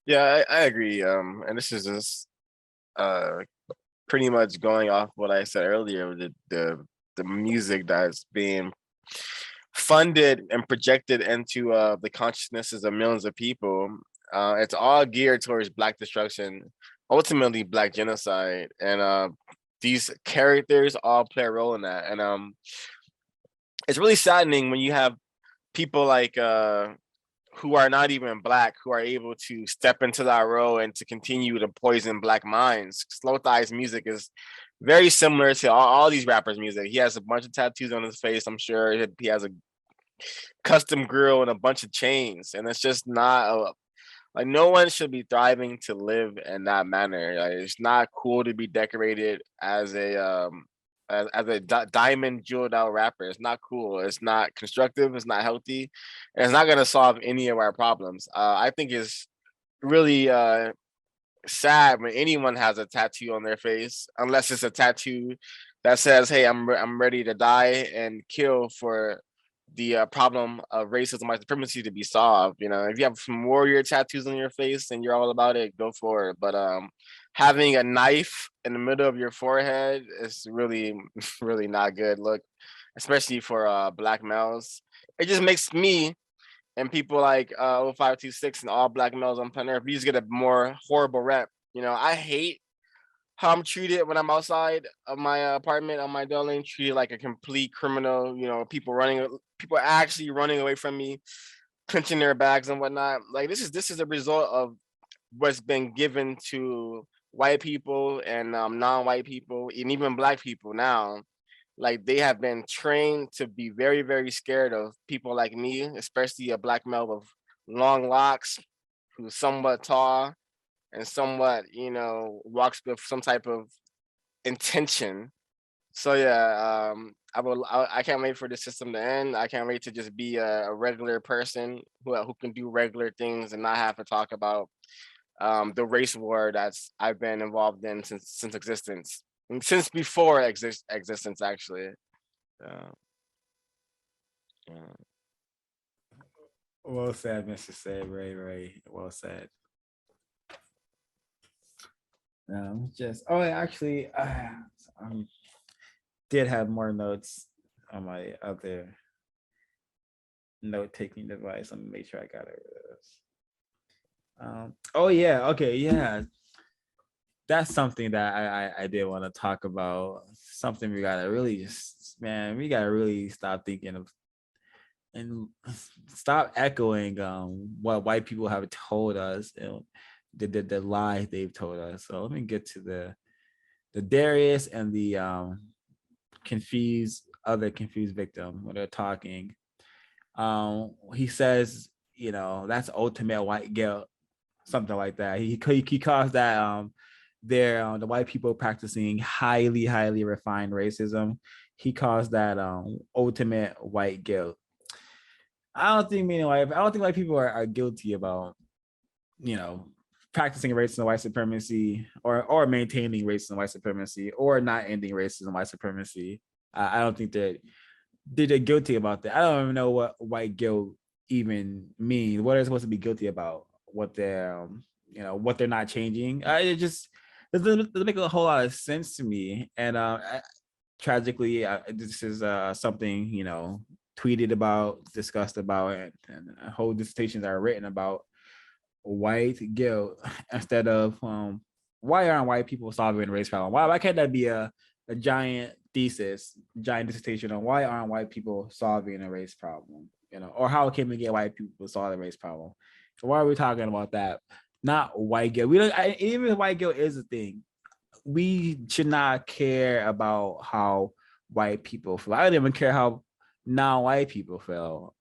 Yeah, I agree. And this is just pretty much going off what I said earlier, the music that's being funded and projected into the consciousnesses of millions of people. It's all geared towards black destruction, ultimately black genocide, and these characters all play a role in that. And it's really saddening when you have people like who are not even black, who are able to step into that role and to continue to poison black minds. Slow Thigh's music is very similar to all these rappers' music. He has a bunch of tattoos on his face. I'm sure he has a custom grill and a bunch of chains, and it's just not like, no one should be thriving to live in that manner. Like, it's not cool to be decorated as a diamond jeweled out rapper. It's not cool. It's not constructive. It's not healthy. And it's not gonna solve any of our problems. I think it's really sad when anyone has a tattoo on their face, unless it's a tattoo that says, "Hey, I'm ready to die and kill for the problem of racism, white supremacy to be solved. You know, if you have some warrior tattoos on your face and you're all about it, go for it. But having a knife in the middle of your forehead is really, really not good look, especially for black males. It just makes me and people like 0526 and all black males on planet Earth, we just get a more horrible rep. You know, I hate how I'm treated when I'm outside of my apartment on my dwelling, treated like a complete criminal. You know, people actually running away from me, clenching their bags and whatnot. Like this is a result of what's been given to white people and non-white people and even black people now. Like they have been trained to be very, very scared of people like me, especially a black male with long locks, who's somewhat tall and somewhat, you know, walks with some type of intention. So yeah, I can't wait for the system to end. I can't wait to just be a regular person who can do regular things and not have to talk about the race war I've been involved in since existence, since before existence actually. Yeah. Well said, Mr. Said. Very well said. Just actually, did have more notes on my other note-taking device. Let me make sure I got it rid of this. Oh yeah, okay, yeah. That's something that I did want to talk about. Something we gotta really we gotta really stop thinking of and stop echoing what white people have told us, the lies they've told us. So let me get to the Darius and the confused victim when they're talking. He says, you know, that's ultimate white guilt, something like that. He calls that they're the white people practicing highly refined racism. He calls that ultimate white guilt. I don't think white people are guilty about, you know, practicing racism and white supremacy or maintaining racism and white supremacy or not ending racism and white supremacy. I don't think that they're guilty about that. I don't even know what white guilt even means. What they're supposed to be guilty about? What they're what they're not changing. It just doesn't make a whole lot of sense to me. And tragically, this is something, you know, tweeted about, discussed about, and whole dissertations are written about white guilt instead of why aren't white people solving the race problem? Why can't that be a giant thesis, giant dissertation on why aren't white people solving a race problem? You know, or how can we get white people to solve the race problem? So why are we talking about that? Not white guilt. We don't. Even if white guilt is a thing, we should not care about how white people feel. I don't even care how non-white people feel.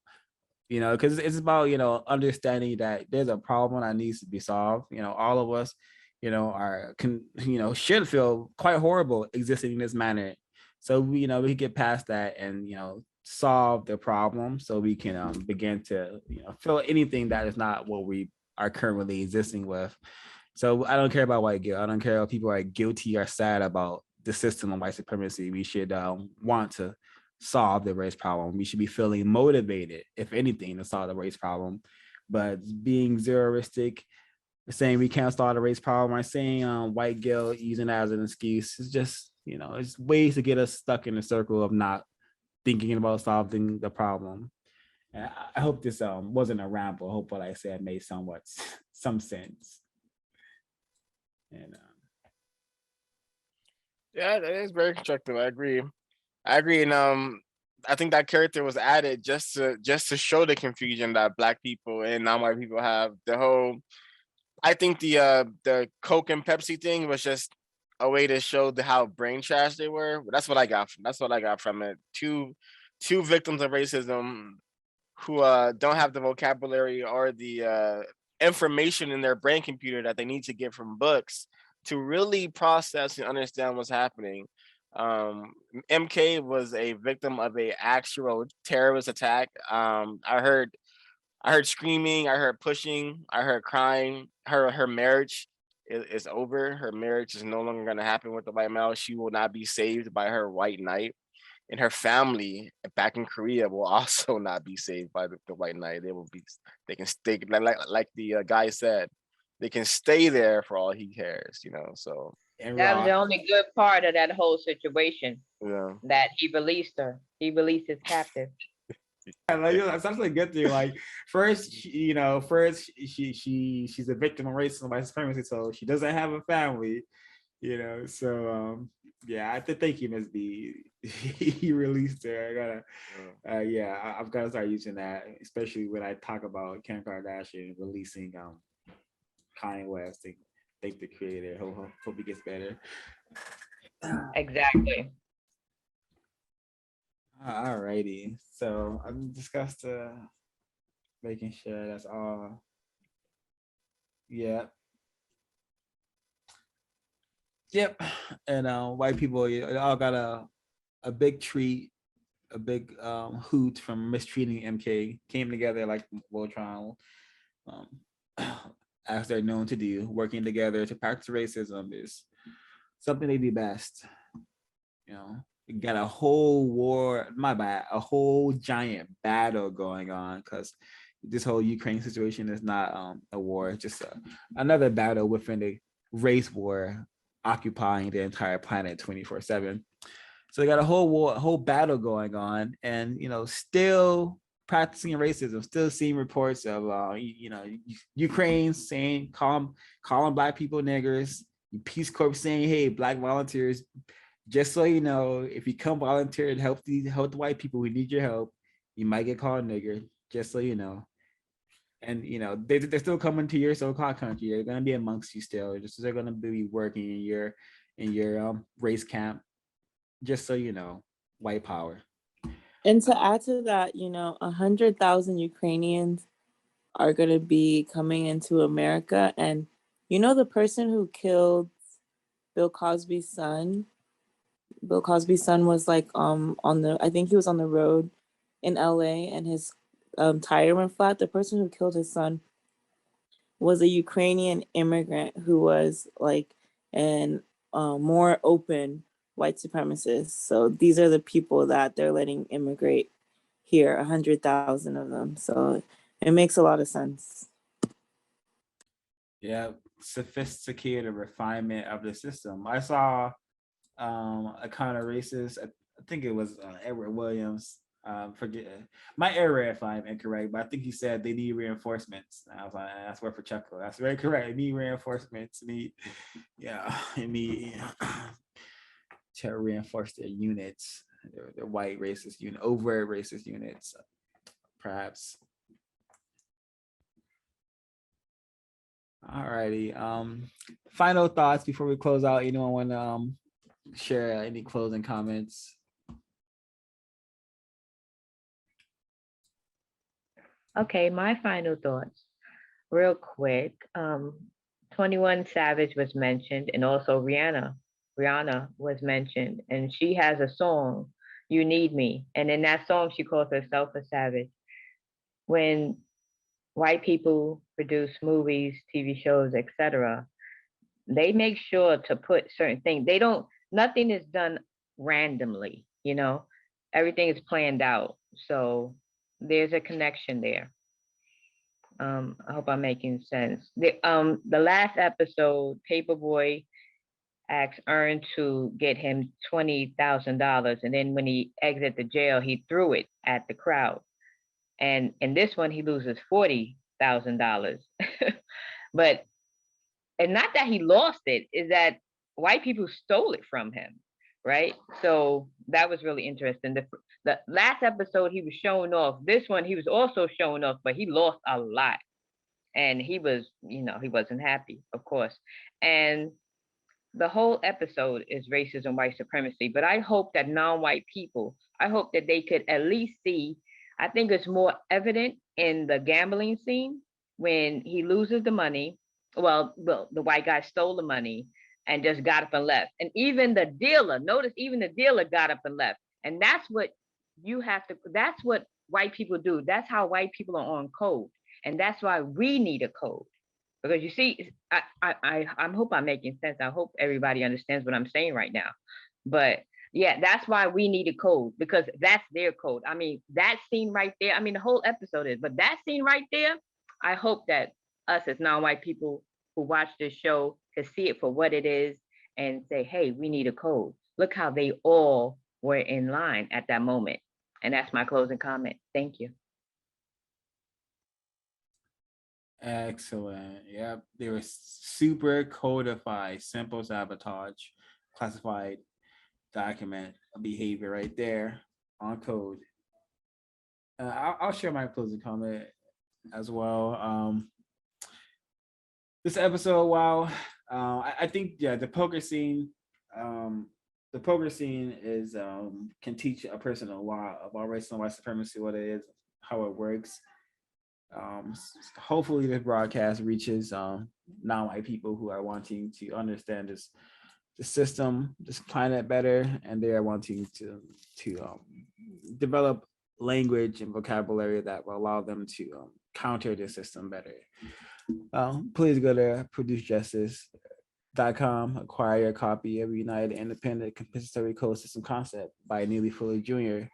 You know, because it's about, you know, understanding that there's a problem that needs to be solved. You know, all of us, you know, should feel quite horrible existing in this manner. So we, you know, we get past that and, you know, solve the problem so we can begin to, you know, feel anything that is not what we are currently existing with. So I don't care about white guilt. I don't care if people are guilty or sad about the system of white supremacy. We should want to solve the race problem. We should be feeling motivated, if anything, to solve the race problem. But being zeroistic, saying we can't solve the race problem, or saying white guilt, using that as an excuse, is just, you know, it's ways to get us stuck in a circle of not thinking about solving the problem. And I hope this wasn't a ramble. I hope what I said made somewhat some sense. And yeah, that is very constructive. I agree. And I think that character was added just to show the confusion that black people and non-white people have. I think the Coke and Pepsi thing was just a way to show how brain trash they were. That's what I got from it. Two victims of racism who don't have the vocabulary or the information in their brain computer that they need to get from books to really process and understand what's happening. MK was a victim of a actual terrorist attack. I heard screaming, I heard pushing, I heard crying. Her marriage is over. Her marriage is no longer going to happen with the white male. She will not be saved by her white knight. and her family back in Korea will also not be saved by the white knight. They can stay, like the guy said, they can stay there for all he cares, so. And That was the Rock. only good part of that whole situation. Yeah. That he released her. He released his captive. Like, that's actually a good thing. Like, first, she's a victim of racism by supremacy, so she doesn't have a family, So yeah, I have to thank you, Ms. B. He released her. I've got to start using that, especially when I talk about Kim Kardashian releasing Kanye West. Thank the creator. Hope he gets better. Exactly. Alrighty, so I discussed making sure that's all. Yep. And white people, you all got a big treat, a big hoot from mistreating MK. Came together like Voltron, as they're known to do, working together to practice racism is something they do best. We got a whole war, a whole giant battle going on, because this whole Ukraine situation is not a war, it's just another battle within the race war occupying the entire planet 24/7. So they got a whole battle going on, and still practicing racism, still seeing reports of Ukraine saying calling Black people niggers, Peace Corps saying, hey, Black volunteers, just so you know, if you come volunteer and help the white people, we need your help, you might get called nigger, just so you know. And they're still coming to your so-called country. They're gonna be amongst you still. Just they're gonna be working in your race camp. Just so you know, white power. And to add to that, 100,000 Ukrainians are gonna be coming into America, and the person who killed Bill Cosby's son. Bill Cosby's son was like I think he was on the road in LA, and his tire went flat. The person who killed his son was a Ukrainian immigrant who was like an more open white supremacist. So these are the people that they're letting immigrate here, 100,000 of them. So it makes a lot of sense. Yeah, sophisticated refinement of the system. I saw a kind of racist, I think it was Edward Williams. Forget my error if I'm incorrect, but I think he said they need reinforcements. And I was like, that's word for chuckle. That's very correct. They need reinforcements. They need to reinforce their units, their white racist unit, overt racist units, perhaps. Alrighty. Final thoughts before we close out. Anyone want to share any closing comments? Okay, my final thoughts, real quick. 21 Savage was mentioned, and also Rihanna. Rihanna was mentioned, and she has a song, "You Need Me," and in that song, she calls herself a savage. When white people produce movies, TV shows, etc., they make sure to put certain things. Nothing is done randomly, everything is planned out. So there's a connection there. I hope I'm making sense. The last episode, Paperboy asked Earn to get him $20,000, and then when he exited the jail, he threw it at the crowd. And in this one, he loses $40,000. But and not that he lost it, is that white people stole it from him, right? So that was really interesting. The last episode he was showing off. This one he was also showing off, but he lost a lot, and he was, he wasn't happy, of course. And the whole episode is racism, white supremacy. But I hope that non-white people, I hope that they could at least see. I think it's more evident in the gambling scene when he loses the money. Well, the white guy stole the money and just got up and left. And even the dealer, notice even the dealer got up and left. And that's what that's what white people do. That's how white people are on code. And that's why we need a code. Because you see, I hope I'm making sense. I hope everybody understands what I'm saying right now. But Yeah, that's why we need a code, because that's their code. I mean, that scene right there, I mean, the whole episode is, but that scene right there, I hope that us as non-white people who watch this show can see it for what it is and say, hey, we need a code. Look how they all were in line at that moment. And that's my closing comment. Thank you. Excellent. Yep. They were super codified, simple sabotage, classified document behavior right there on code. I'll share my closing comment as well. This episode, wow. I think, yeah, the poker scene is can teach a person a lot about racism, white supremacy, what it is, how it works. Hopefully this broadcast reaches non-white people who are wanting to understand the system, this planet better, and they are wanting to develop language and vocabulary that will allow them to counter the system better. Please go to producejustice.com, acquire your copy of United Independent Compensatory Code System Concept by Neely Fuller Jr.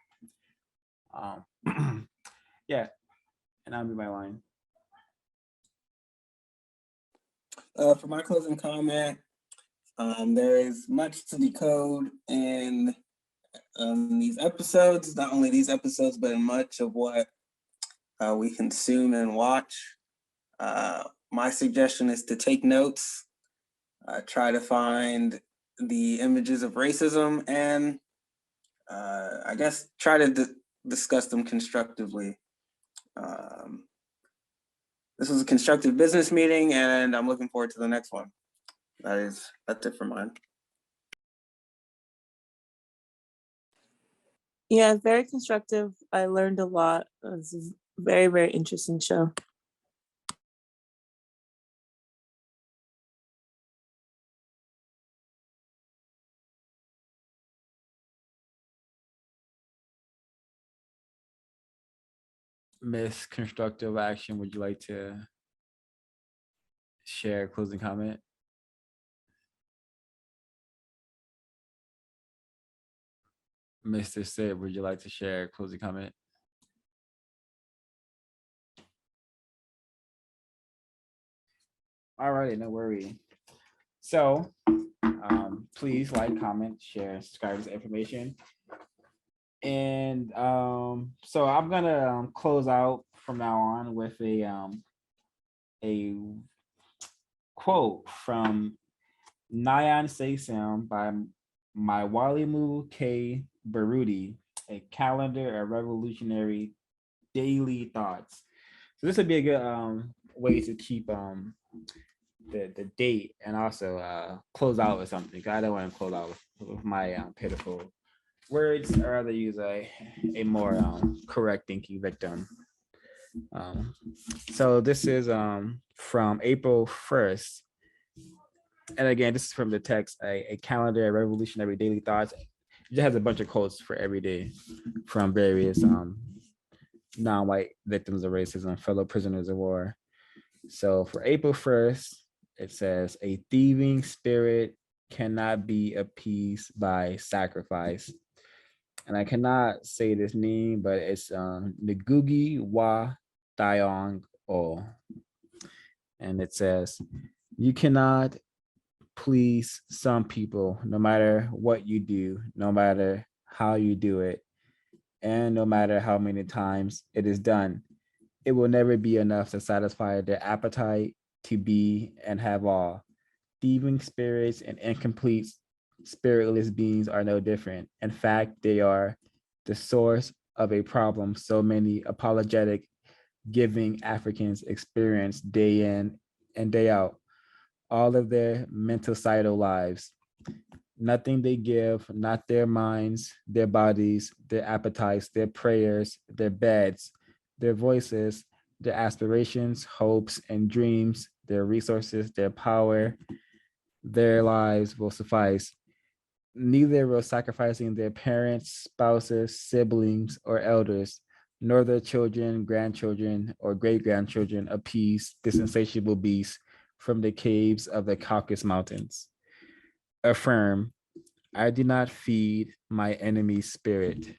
Yeah, and I'll be my line. For my closing comment, there is much to decode in these episodes, not only these episodes, but in much of what we consume and watch. My suggestion is to take notes, try to find the images of racism, and I guess try to discuss them constructively. This was a constructive business meeting, and I'm looking forward to the next one. That's it for mine. Yeah, very constructive. I learned a lot. It was a very, very interesting show. Miss Constructive Action, would you like to share a closing comment? Mr. Sid, would you like to share a closing comment? All right, no worry. So please like, comment, share, subscribe to this information. And so I'm gonna close out from now on with a quote from Nyan Saysam by Maiwalimu K. Baruti, a calendar of revolutionary daily thoughts. So this would be a good way to keep the date and also close out with something. I don't want to close out with my pitiful words. I'd rather use a more correct thinking victim. So this is from April 1st. And again, this is from the text, a calendar of revolutionary daily thoughts. It just has a bunch of quotes for every day from various non-white victims of racism, fellow prisoners of war. So for April 1st, it says, a thieving spirit cannot be appeased by sacrifice. And I cannot say this name, but it's Ngugi wa Thiong O. And it says, you cannot please some people, no matter what you do, no matter how you do it, and no matter how many times it is done. It will never be enough to satisfy their appetite to be and have all. Thieving spirits and incomplete spiritless beings are no different. In fact, they are the source of a problem so many apologetic giving Africans experience day in and day out, all of their mental-cidal lives. Nothing they give, not their minds, their bodies, their appetites, their prayers, their beds, their voices, their aspirations, hopes, and dreams, their resources, their power, their lives will suffice. Neither will sacrificing their parents, spouses, siblings, or elders, nor their children, grandchildren, or great-grandchildren appease this insatiable beast from the caves of the Caucasus Mountains. Affirm, I do not feed my enemy's spirit.